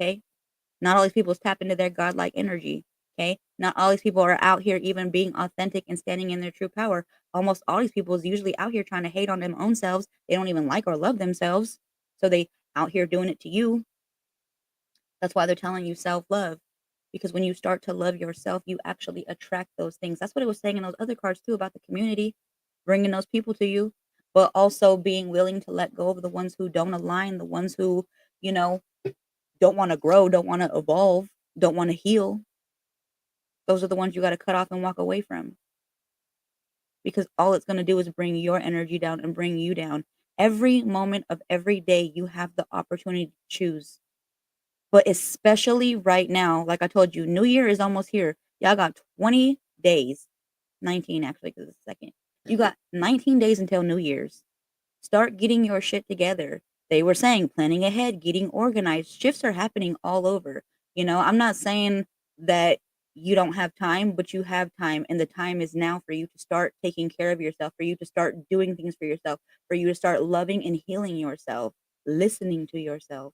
Okay, not all these people is tap into their godlike energy. Okay, not all these people are out here even being authentic and standing in their true power. Almost all these people is usually out here trying to hate on them own selves. They don't even like or love themselves, so they out here doing it to you. That's why they're telling you self-love. Because when you start to love yourself, you actually attract those things. That's what it was saying in those other cards too about the community, bringing those people to you, but also being willing to let go of the ones who don't align, the ones who, you know, don't want to grow, don't want to evolve, don't want to heal. Those are the ones you got to cut off and walk away from because all it's going to do is bring your energy down and bring you down. Every moment of every day, you have the opportunity to choose. But especially right now, like I told you, New Year is almost here. Y'all got 20 days, 19 actually, because it's the second. You got 19 days until New Year's. Start getting your shit together. They were saying planning ahead, getting organized. Shifts are happening all over. I'm not saying that you don't have time, but you have time, and the time is now for you to start taking care of yourself, for you to start doing things for yourself, for you to start loving and healing yourself, listening to yourself.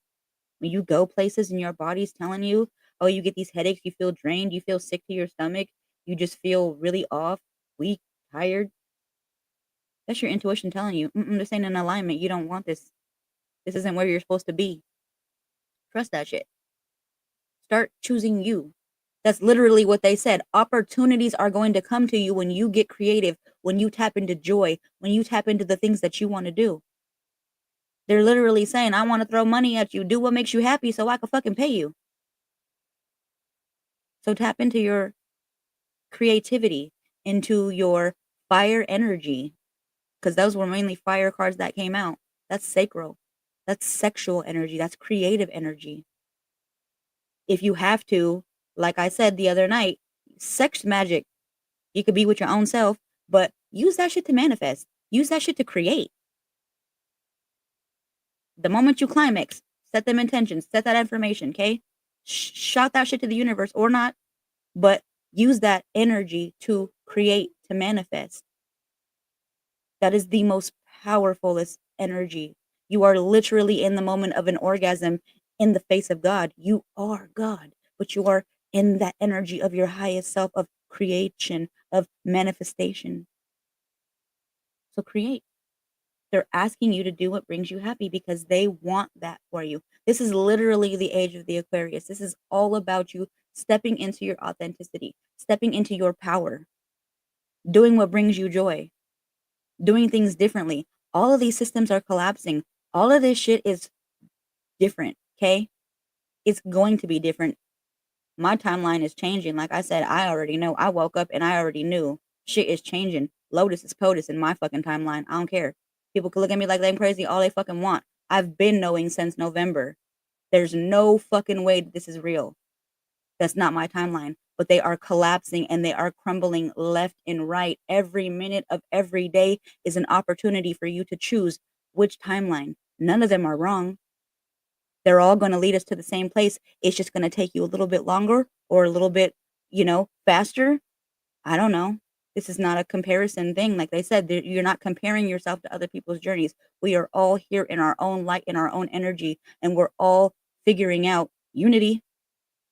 When you go places and your body's telling you, oh, you get these headaches, you feel drained, you feel sick to your stomach, you just feel really off, weak, tired. That's your intuition telling you, this ain't in alignment. You don't want this. This isn't where you're supposed to be. Trust that shit. Start choosing you. That's literally what they said. Opportunities are going to come to you when you get creative, when you tap into joy, when you tap into the things that you want to do. They're literally saying, I want to throw money at you. Do what makes you happy so I can fucking pay you. So tap into your creativity, into your fire energy, because those were mainly fire cards that came out. That's sacral. That's sexual energy. That's creative energy. If you have to, like I said the other night, sex magic. You could be with your own self, but use that shit to manifest. Use that shit to create. The moment you climax, set them intentions, set that affirmation, okay? Shout that shit to the universe or not, but use that energy to create, to manifest. That is the most powerfulest energy. You are literally in the moment of an orgasm in the face of God. You are God, but you are in that energy of your highest self, of creation, of manifestation. So create. They're asking you to do what brings you happy because they want that for you. This is literally the age of the Aquarius. This is all about you stepping into your authenticity, stepping into your power, doing what brings you joy, doing things differently. All of these systems are collapsing. All of this shit is different, okay? It's going to be different. My timeline is changing. Like I said, I already know. I woke up and I already knew shit is changing. Lotus is POTUS in my fucking timeline. I don't care. People can look at me like I'm crazy all they fucking want. I've been knowing since November. There's no fucking way that this is real. That's not my timeline. But they are collapsing and they are crumbling left and right. Every minute of every day is an opportunity for you to choose which timeline. None of them are wrong. They're all going to lead us to the same place. It's just going to take you a little bit longer or a little bit, faster. I don't know. This is not a comparison thing. Like they said, you're not comparing yourself to other people's journeys. We are all here in our own light, in our own energy, and we're all figuring out unity.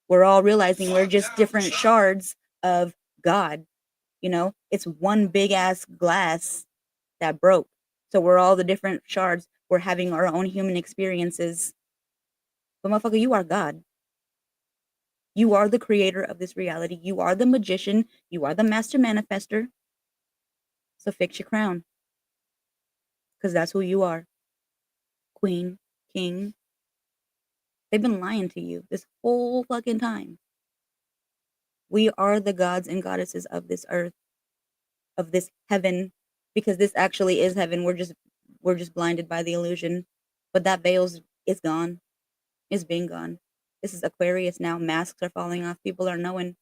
We're all realizing we're just different shards of God. It's one big ass glass that broke. So we're all the different shards. We're having our own human experiences. But motherfucker, you are God. You are the creator of this reality. You are the magician. You are the master manifester. So fix your crown. Because that's who you are. Queen, king. They've been lying to you this whole fucking time. We are the gods and goddesses of this earth, of this heaven, because this actually is heaven. We're just blinded by the illusion. But that veil's is gone. It's been gone. This is Aquarius now. Masks are falling off. People are knowing.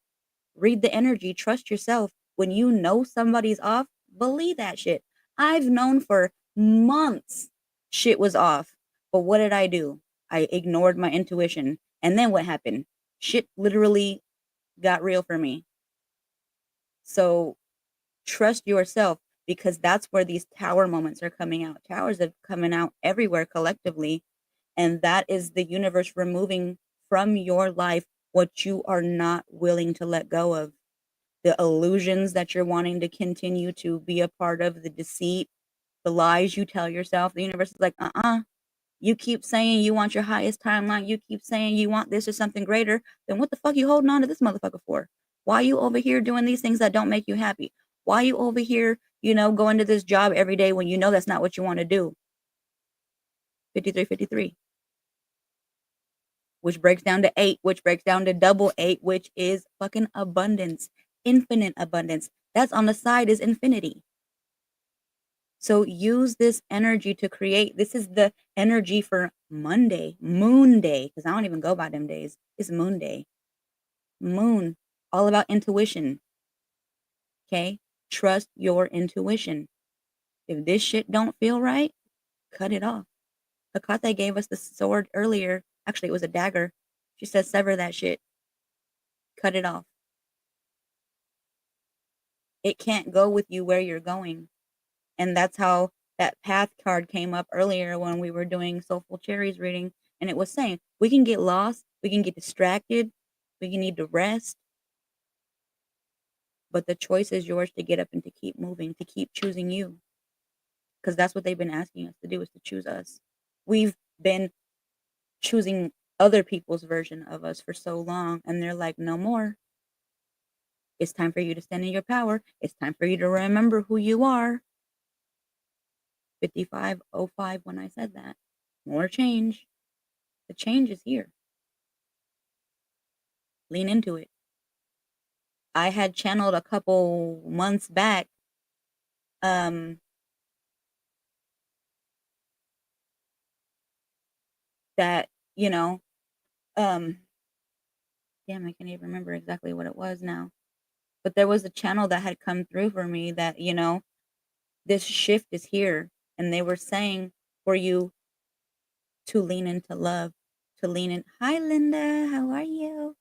Read the energy. Trust yourself. When you know somebody's off, believe that shit. I've known for months shit was off. But what did I do? I ignored my intuition. And then what happened? Shit literally got real for me. So trust yourself, because that's where these tower moments are coming out. Towers are coming out everywhere collectively. And that is the universe removing from your life what you are not willing to let go of. The illusions that you're wanting to continue to be a part of, the deceit, the lies you tell yourself. The universe is like, you keep saying you want your highest timeline. You keep saying you want this or something greater. Then what the fuck you holding on to this motherfucker for? Why you over here doing these things that don't make you happy? Why you over here, going to this job every day when you know that's not what you want to do? 5353. Which breaks down to 8, which breaks down to double 8, which is fucking abundance, infinite abundance. That's on the side is infinity. So use this energy to create. This is the energy for Monday, Moon Day, because I don't even go by them days. It's Moon Day. Moon, all about intuition. Okay? Trust your intuition. If this shit don't feel right, cut it off. Hecate gave us the sword earlier. Actually, it was a dagger. She said, sever that shit. Cut it off. It can't go with you where you're going. And that's how that path card came up earlier when we were doing Soulful Cherries reading. And it was saying, we can get lost, we can get distracted, we can need to rest. But the choice is yours to get up and to keep moving, to keep choosing you. Because that's what they've been asking us to do, is to choose us. We've been choosing other people's version of us for so long. And they're like, no more. It's time for you to stand in your power. It's time for you to remember who you are. 5505 when I said that. More change. The change is here. Lean into it. I had channeled a couple months back that, damn, I can't even remember exactly what it was now. But there was a channel that had come through for me that, this shift is here. And they were saying for you to lean into love, to lean in. Hi, Linda. How are you?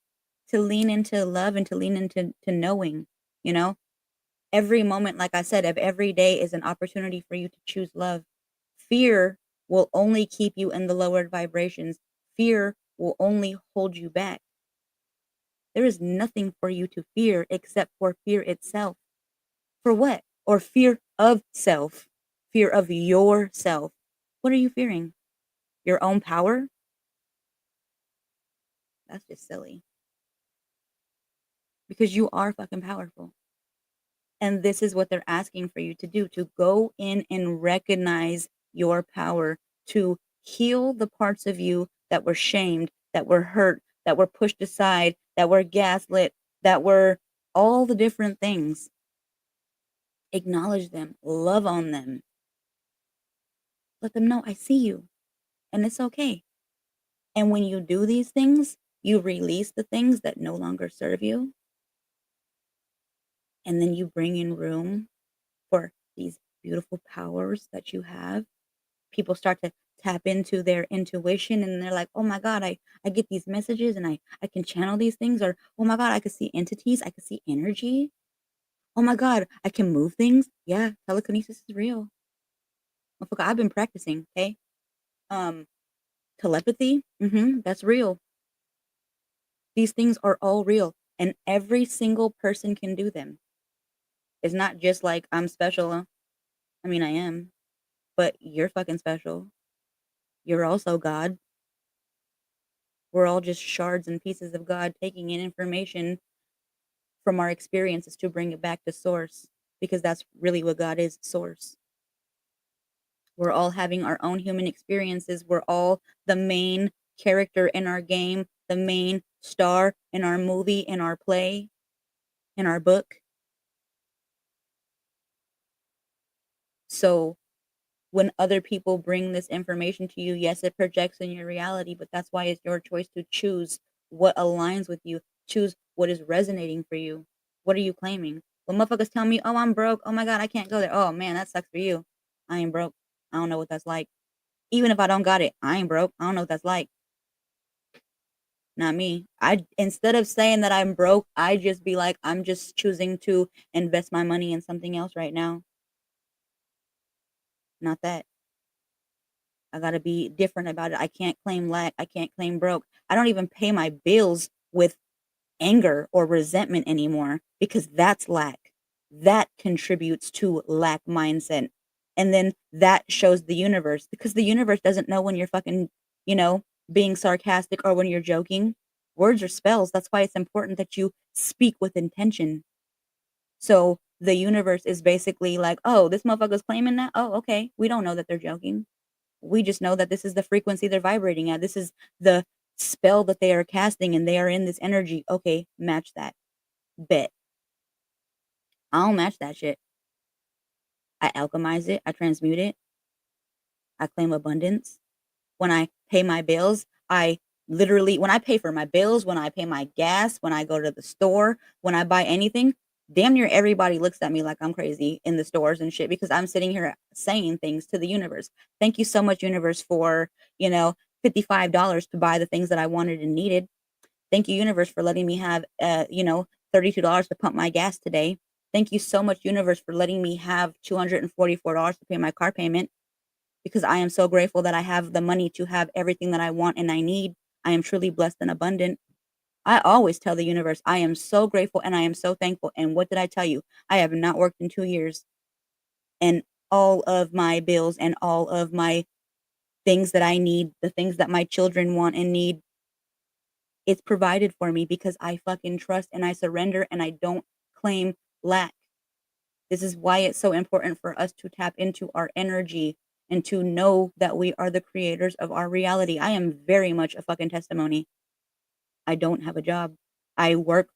To lean into love and to lean into knowing, every moment, like I said, of every day is an opportunity for you to choose love. Fear will only keep you in the lowered vibrations. Fear will only hold you back. There is nothing for you to fear except for fear itself. For what? Or fear of self. Fear of yourself. What are you fearing? Your own power? That's just silly. Because you are fucking powerful. And this is what they're asking for you to do, to go in and recognize your power, to heal the parts of you that were shamed, that were hurt, that were pushed aside, that were gaslit, that were all the different things. Acknowledge them, love on them, let them know I see you and it's okay. And when you do these things, you release the things that no longer serve you, and then you bring in room for these beautiful powers that you have. People start to tap into their intuition and they're like, "Oh my god, I get these messages and I can channel these things," or "Oh my god, I can see entities, I can see energy. Oh my god, I can move things." Yeah, telekinesis is real. Motherfucker, I've been practicing, okay? Um, telepathy, that's real. These things are all real and every single person can do them. It's not just like I'm special. I mean, I am, but you're fucking special. You're also God. We're all just shards and pieces of God taking in information from our experiences to bring it back to source because that's really what God is, source. We're all having our own human experiences. We're all the main character in our game, the main star in our movie, in our play, in our book. So when other people bring this information to you, yes, it projects in your reality, but that's why it's your choice to choose what aligns with you, choose what is resonating for you. What are you claiming? When motherfuckers tell me, "Oh, I'm broke. Oh my god, I can't go there." Oh man, that sucks for you. I ain't broke. I don't know what that's like. Even if I don't got it, I ain't broke. I don't know what that's like. Not me. I instead of saying that I'm broke, I just be like, I'm just choosing to invest my money in something else right now. Not that. I gotta be different about it. I can't claim lack. I can't claim broke. I don't even pay my bills with anger or resentment anymore because that's lack. That contributes to lack mindset. And then that shows the universe because the universe doesn't know when you're fucking, you know, being sarcastic or when you're joking. Words are spells. That's why it's important that you speak with intention. So the universe is basically like, oh, this motherfucker's claiming that. Oh, okay. We don't know that they're joking. We just know that this is the frequency they're vibrating at. This is the spell that they are casting and they are in this energy. Okay, match that. Bet. I don't match that shit. I alchemize it. I transmute it. I claim abundance. When I pay my bills, I literally, when I pay for my bills, when I pay my gas, when I go to the store, when I buy anything, damn near everybody looks at me like I'm crazy in the stores and shit because I'm sitting here saying things to the universe. Thank you so much, universe, for, you know, $55 to buy the things that I wanted and needed. Thank you, universe, for letting me have, $32 to pump my gas today. Thank you so much, universe, for letting me have $244 to pay my car payment because I am so grateful that I have the money to have everything that I want and I need. I am truly blessed and abundant. I always tell the universe, I am so grateful and I am so thankful. And what did I tell you? I have not worked in 2 years and all of my bills and all of my things that I need, the things that my children want and need, it's provided for me because I fucking trust and I surrender and I don't claim lack. This is why it's so important for us to tap into our energy and to know that we are the creators of our reality. I am very much a fucking testimony. I don't have a job. I work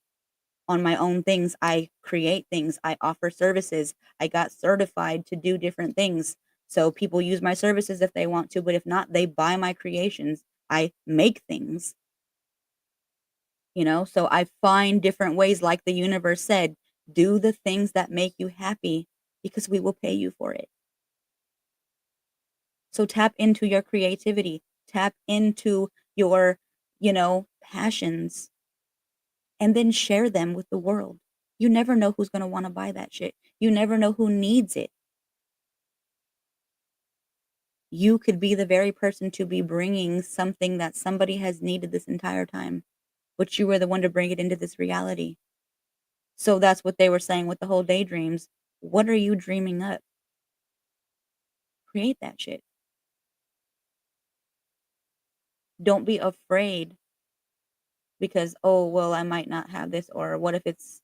on my own things. I create things. I offer services. I got certified to do different things. So people use my services if they want to, but if not, they buy my creations. I make things, so I find different ways, like the universe said, do the things that make you happy because we will pay you for it. So tap into your creativity, tap into your, passions, and then share them with the world. You never know who's going to want to buy that shit. You never know who needs it. You could be the very person to be bringing something that somebody has needed this entire time, but you were the one to bring it into this reality. So that's what they were saying with the whole daydreams. What are you dreaming up? Create that shit. Don't be afraid because, oh, well, I might not have this, or what if it's,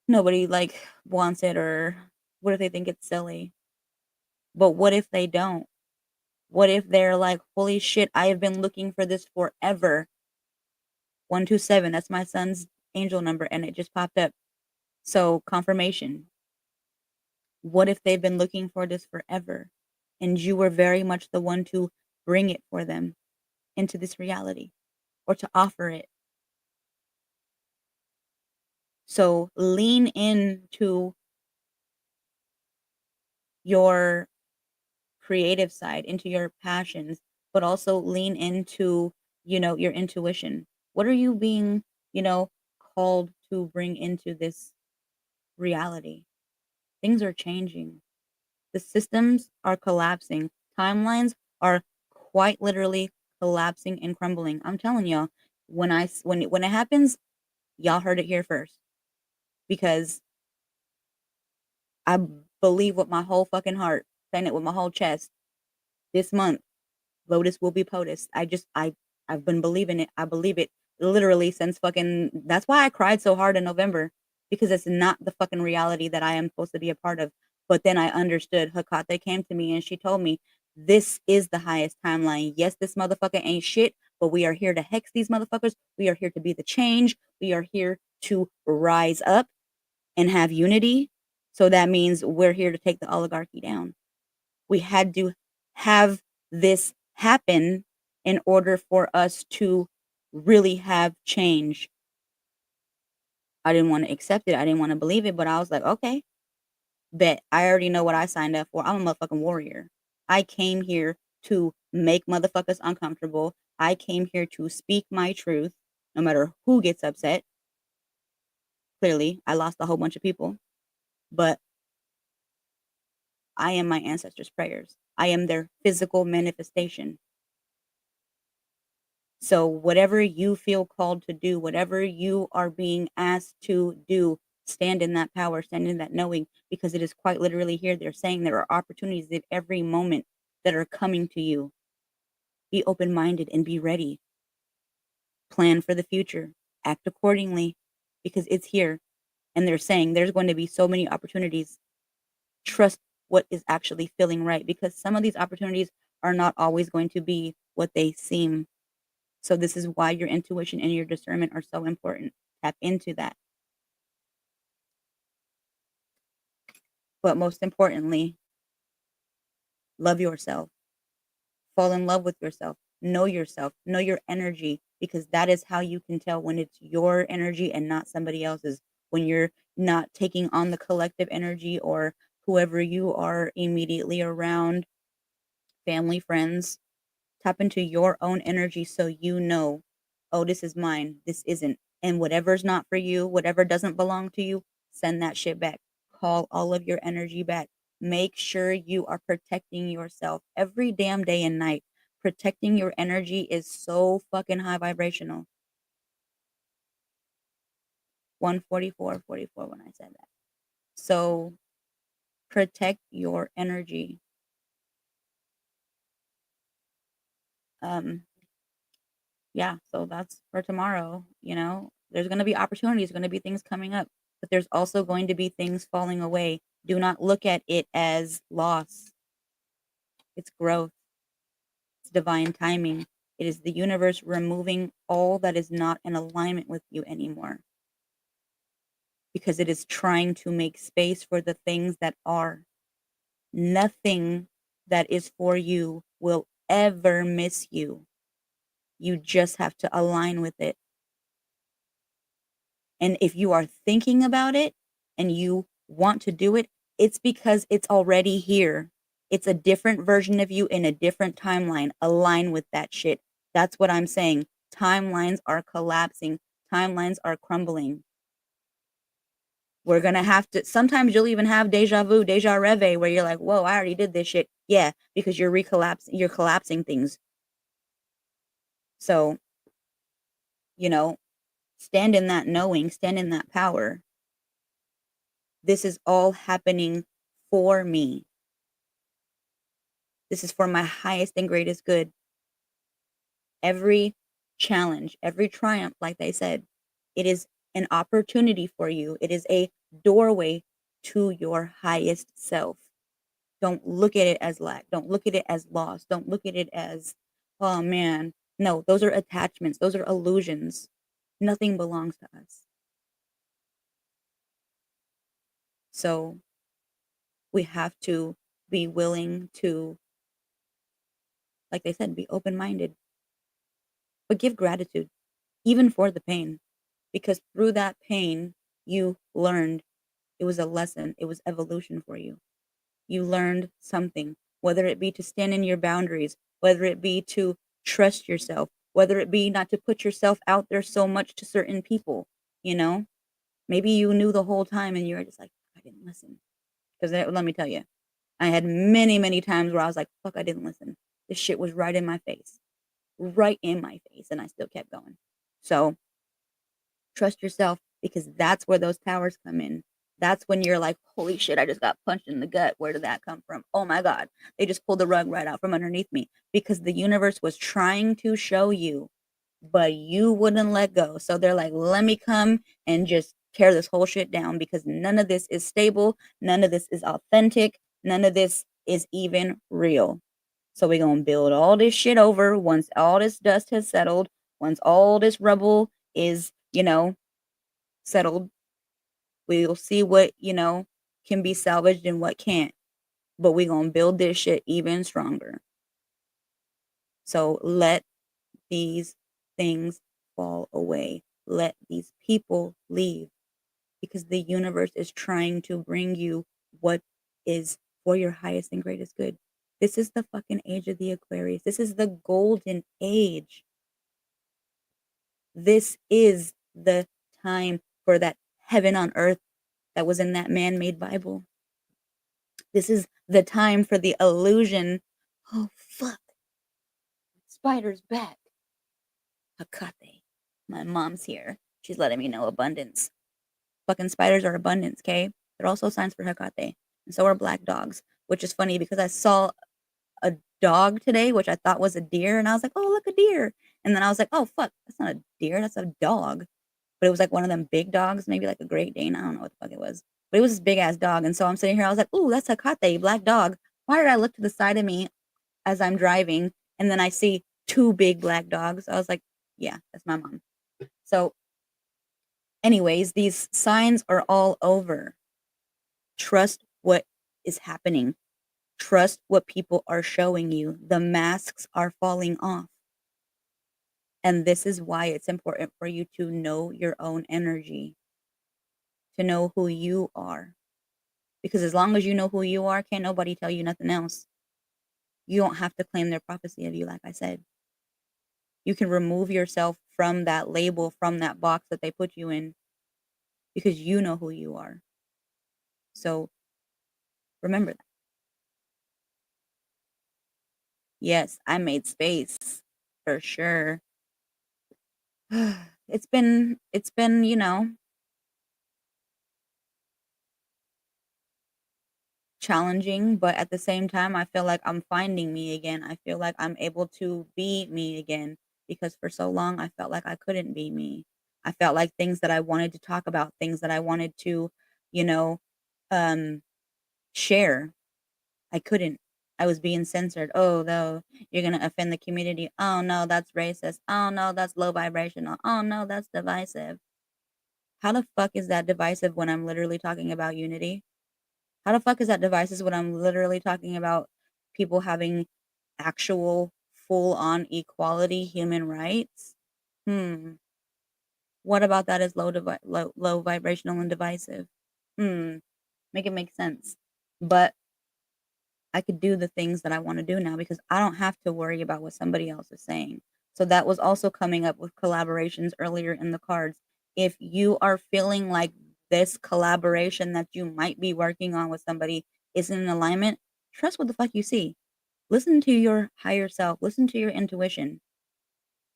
nobody like wants it, or what if they think it's silly? But what if they don't? What if they're like, holy shit, I have been looking for this forever? 127, that's my son's angel number, and it just popped up. So confirmation. What if they've been looking for this forever and you were very much the one to bring it for them into this reality or to offer it? So lean into your creative side, into your passions, but also lean into, your intuition. What are you being, you know, called to bring into this reality? Things are changing. The systems are collapsing. Timelines are quite literally collapsing and crumbling. I'm telling y'all, when it happens, y'all heard it here first because I believe with my whole fucking heart, saying it with my whole chest. This month, Lotus will be POTUS. I've been believing it. I believe it literally since fucking. That's why I cried so hard in November because it's not the fucking reality that I am supposed to be a part of. But then I understood. Hakate came to me and she told me this is the highest timeline. Yes, this motherfucker ain't shit, but we are here to hex these motherfuckers. We are here to be the change. We are here to rise up and have unity. So that means we're here to take the oligarchy down. We had to have this happen in order for us to really have change. I didn't want to accept it. I didn't want to believe it, but I was like, okay, bet I already know what I signed up for. I'm a motherfucking warrior. I came here to make motherfuckers uncomfortable. I came here to speak my truth, no matter who gets upset. Clearly, I lost a whole bunch of people, but I am my ancestors' prayers. I am their physical manifestation. So, whatever you feel called to do, whatever you are being asked to do, stand in that power, stand in that knowing, because it is quite literally here. They're saying there are opportunities at every moment that are coming to you. Be open minded and be ready. Plan for the future, act accordingly, because it's here. And they're saying there's going to be so many opportunities. Trust what is actually feeling right, because some of these opportunities are not always going to be what they seem. So this is why your intuition and your discernment are so important. Tap into that. But most importantly, love yourself. Fall in love with yourself, know your energy, because that is how you can tell when it's your energy and not somebody else's. When you're not taking on the collective energy or whoever you are immediately around, family, friends, tap into your own energy so you know, oh, this is mine, this isn't. And whatever's not for you, whatever doesn't belong to you, send that shit back. Call all of your energy back. Make sure you are protecting yourself every damn day and night. Protecting your energy is so fucking high vibrational. 144.44 when I said that. So protect your energy. Um, yeah, so that's for tomorrow. There's going to be opportunities, going to be things coming up, but there's also going to be things falling away. Do not look at it as loss. It's growth. It's divine timing. It is the universe removing all that is not in alignment with you anymore, because it is trying to make space for the things that are. Nothing that is for you will ever miss you. You just have to align with it. And if you are thinking about it and you want to do it, it's because it's already here. It's a different version of you in a different timeline. Align with that shit. That's what I'm saying. Timelines are collapsing, timelines are crumbling. We're going to have to, sometimes you'll even have deja vu, deja reve, where you're like, whoa, I already did this shit. Yeah, because you're collapsing things. So, you know, stand in that knowing, stand in that power. This is all happening for me. This is for my highest and greatest good. Every challenge, every triumph, like they said, it is an opportunity for you. It is a doorway to your highest self. Don't look at it as lack. Don't look at it as loss. Don't look at it as, oh man. No, those are attachments. Those are illusions. Nothing belongs to us. So We have to be willing to, like they said, be open-minded, but give gratitude, even for the pain, because through that pain, you learned. It was a lesson. It was evolution for you. You learned something, whether it be to stand in your boundaries, whether it be to trust yourself, whether it be not to put yourself out there so much to certain people, you know? Maybe you knew the whole time and you were just like, I didn't listen. Because let me tell you, I had many, many times where I was like, fuck, I didn't listen. This shit was right in my face, and I still kept going. So trust yourself, because that's where those towers come in. That's when you're like, holy shit, I just got punched in the gut. Where did that come from? Oh my God. They just pulled the rug right out from underneath me, because the universe was trying to show you, but you wouldn't let go. So they're like, let me come and just tear this whole shit down, because none of this is stable. None of this is authentic. None of this is even real. So we're going to build all this shit over once all this dust has settled, once all this rubble is, settled. We'll see what, can be salvaged and what can't. But we're going to build this shit even stronger. So let these things fall away. Let these people leave, because the universe is trying to bring you what is for your highest and greatest good. This is the fucking age of the Aquarius. This is the golden age. This is the time for that heaven on earth that was in that man-made Bible. This is the time for the illusion. Oh, fuck. Spider's back. Hakate. My mom's here. She's letting me know abundance. Fucking spiders are abundance, okay? They're also signs for Hecate. And so are black dogs, which is funny because I saw a dog today, which I thought was a deer, and I was like, oh, look, a deer. And then I was like, oh, fuck, that's not a deer, that's a dog. But it was like one of them big dogs, maybe like a Great Dane. I don't know what the fuck it was. But it was this big ass dog. And so I'm sitting here, I was like, ooh, that's Hecate, black dog. Why did I look to the side of me as I'm driving, and then I see two big black dogs? I was like, yeah, that's my mom. So anyways, these signs are all over. Trust what is happening. Trust what people are showing you. The masks are falling off. And this is why it's important for you to know your own energy, to know who you are. Because as long as you know who you are, can't nobody tell you nothing else. You don't have to claim their prophecy of you, like I said. You can remove yourself from that label, from that box that they put you in, because you know who you are. So remember that. Yes, I made space for sure. It's been, challenging, but at the same time, I feel like I'm finding me again. I feel like I'm able to be me again, because for so long I felt like I couldn't be me. I felt like things that I wanted to talk about, things that I wanted to, you know, um, share, I couldn't. I was being censored. Oh, no, you're gonna offend the community. Oh no, that's racist. Oh no, that's low vibrational. Oh no, that's divisive. How the fuck is that divisive when I'm literally talking about unity? How the fuck is that divisive when I'm literally talking about people having actual full on equality, human rights? Hmm. What about that is low vibrational and divisive? Hmm. Make it make sense. But I could do the things that I want to do now, because I don't have to worry about what somebody else is saying. So that was also coming up with collaborations earlier in the cards. If you are feeling like this collaboration that you might be working on with somebody isn't in alignment, trust what the fuck you see. Listen to your higher self, listen to your intuition,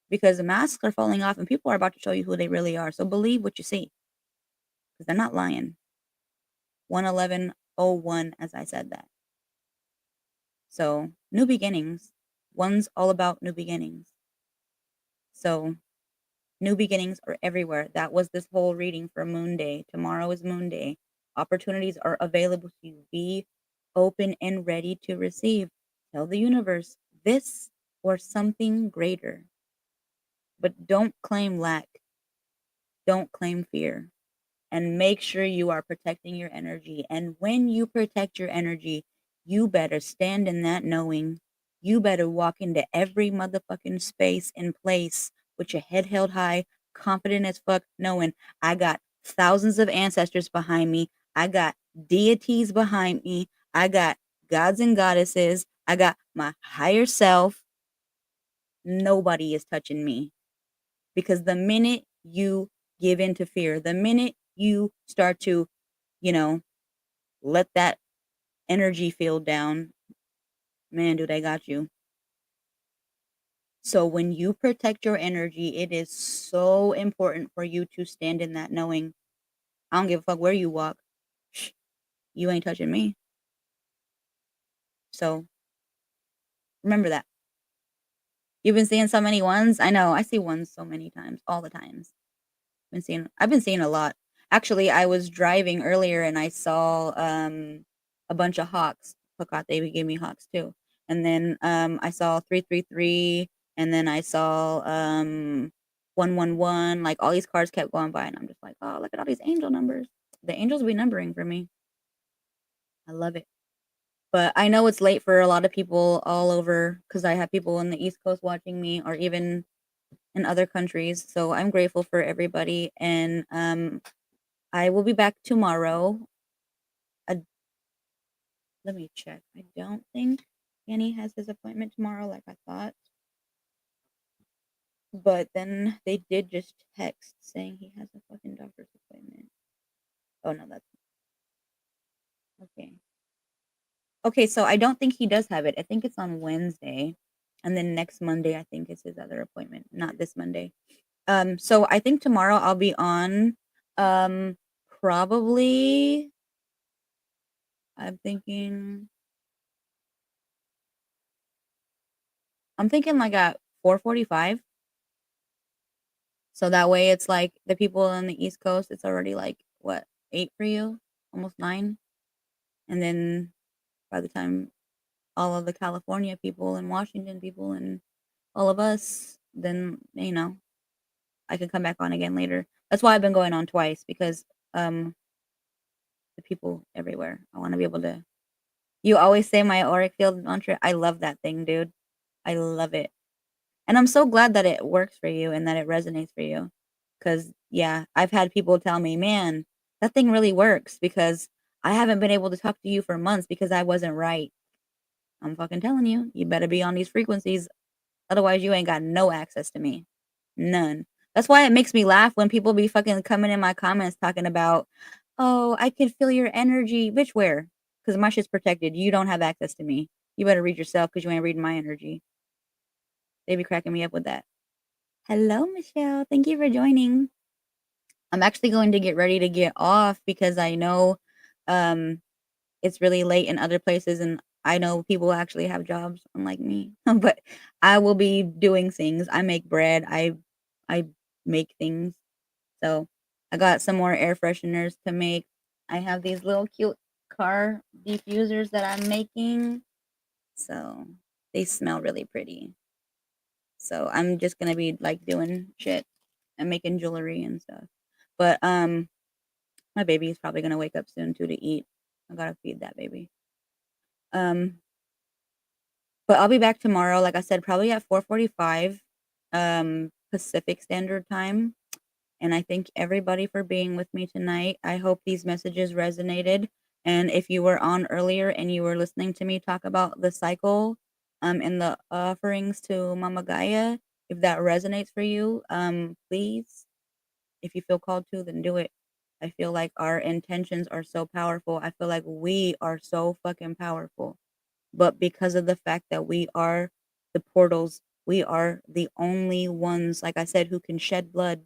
because the masks are falling off and people are about to show you who they really are. So believe what you see, because they're not lying. 11101, as I said that. So, new beginnings. One's all about new beginnings. So, new beginnings are everywhere. That was this whole reading for Moon Day. Tomorrow is Moon Day. Opportunities are available to you. Be open and ready to receive. Tell the universe this or something greater. But don't claim lack. Don't claim fear. and make sure you are protecting your energy. And when you protect your energy, you better stand in that knowing. You better walk into every motherfucking space and place with your head held high, confident as fuck, knowing I got thousands of ancestors behind me. I got deities behind me. I got gods and goddesses. I got my higher self. Nobody is touching me. Because the minute you give in to fear, the minute you start to, you know, let that energy field down, man, do they got you. So when you protect your energy, it is so important for you to stand in that knowing, I don't give a fuck where you walk. Shh, you ain't touching me. So remember that. You've been seeing so many ones. I know. I see ones so many times, all the times. I've been seeing a lot. Actually, I was driving earlier and I saw a bunch of hawks. Forgot they gave me hawks too. And then I saw 333 and then I saw 111. Like all these cars kept going by and I'm just like, "Oh, look at all these angel numbers." The angels be numbering for me. I love it. But I know it's late for a lot of people all over cuz I have people in the East Coast watching me or even in other countries. So I'm grateful for everybody and I will be back tomorrow. Uh, Let me check. I don't think Kenny has his appointment tomorrow like I thought. But then they did just text saying he has a fucking doctor's appointment. Oh no, that's okay. Okay, so I don't think he does have it. I think it's on Wednesday. And then next Monday I think is his other appointment. Not this Monday. So I think tomorrow I'll be on um probably I'm thinking like at 4:45. So that way it's like the people on the East Coast, it's already like what, 8 for you? Almost 9. And then by the time all of the California people and Washington people and all of us, then I can come back on again later. That's why I've been going on twice because um the people everywhere. I want to be able to. You always say my auric field mantra. I love that thing, dude. I love it. And I'm so glad that it works for you and that it resonates for you. Cause yeah, I've had people tell me, man, that thing really works because I haven't been able to talk to you for months because I wasn't right. I'm fucking telling you, you better be on these frequencies. Otherwise, you ain't got no access to me. None. That's why it makes me laugh when people be fucking coming in my comments talking about, oh, I can feel your energy. Bitch, where? Because my shit's protected. You don't have access to me. You better read yourself because you ain't reading my energy. They be cracking me up with that. Hello, Michelle. Thank you for joining. I'm actually going to get ready to get off because I know um, it's really late in other places and I know people actually have jobs unlike me. But I will be doing things. I make bread. I make things. So I got some more air fresheners to make. I have these little cute car diffusers that I'm making. So they smell really pretty. So I'm just gonna be like doing shit and making jewelry and stuff. But my baby is probably gonna wake up soon too to eat. I gotta feed that baby. Um, but I'll be back tomorrow, like I said, probably at 4:45 Pacific Standard Time. And I thank everybody for being with me tonight. I hope these messages resonated. And if you were on earlier and you were listening to me talk about the cycle and the offerings to Mama Gaia, if that resonates for you, please, if you feel called to, then do it. I feel like our intentions are so powerful. I feel like we are so fucking powerful. But because of the fact that we are the portals, we are the only ones, like I said, who can shed blood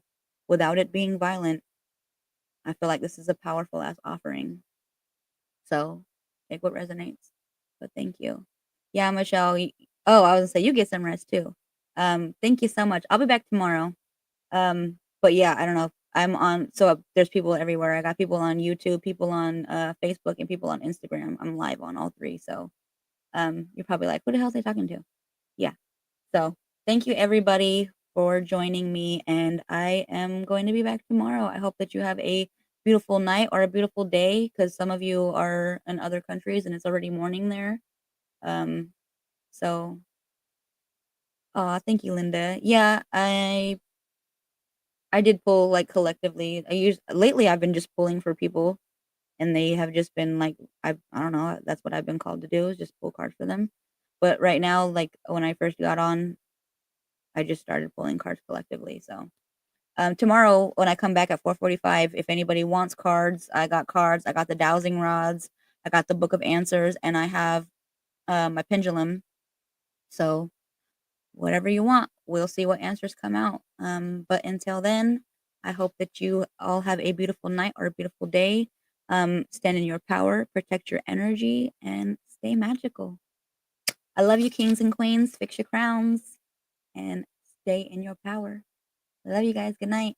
without it being violent. I feel like this is a powerful ass offering. So take what resonates. But thank you. Yeah, Michelle. Oh, I was gonna say you get some rest too. Thank you so much. I'll be back tomorrow. But yeah, I don't know. I'm on. So there's people everywhere. I got people on YouTube, people on Facebook, and people on Instagram. I'm live on all three. So you're probably like, who the hell is they talking to? Yeah. So thank you everybody for joining me, and I am going to be back tomorrow. I hope that you have a beautiful night or a beautiful day, because some of you are in other countries and it's already morning there. Um, so, thank you, Linda. Yeah, I did pull like collectively. Lately I've been just pulling for people and they have just been like I don't know, that's what I've been called to do is just pull cards for them. But right now, like when I first got on, I just started pulling cards collectively. So tomorrow when I come back at 4:45, if anybody wants cards, I got cards. I got the dowsing rods. I got the book of answers, and I have my pendulum. So whatever you want, we'll see what answers come out. But until then, I hope that you all have a beautiful night or a beautiful day. Stand in your power, protect your energy, and stay magical. I love you, kings and queens. Fix your crowns and stay in your power. I love you guys. Good night.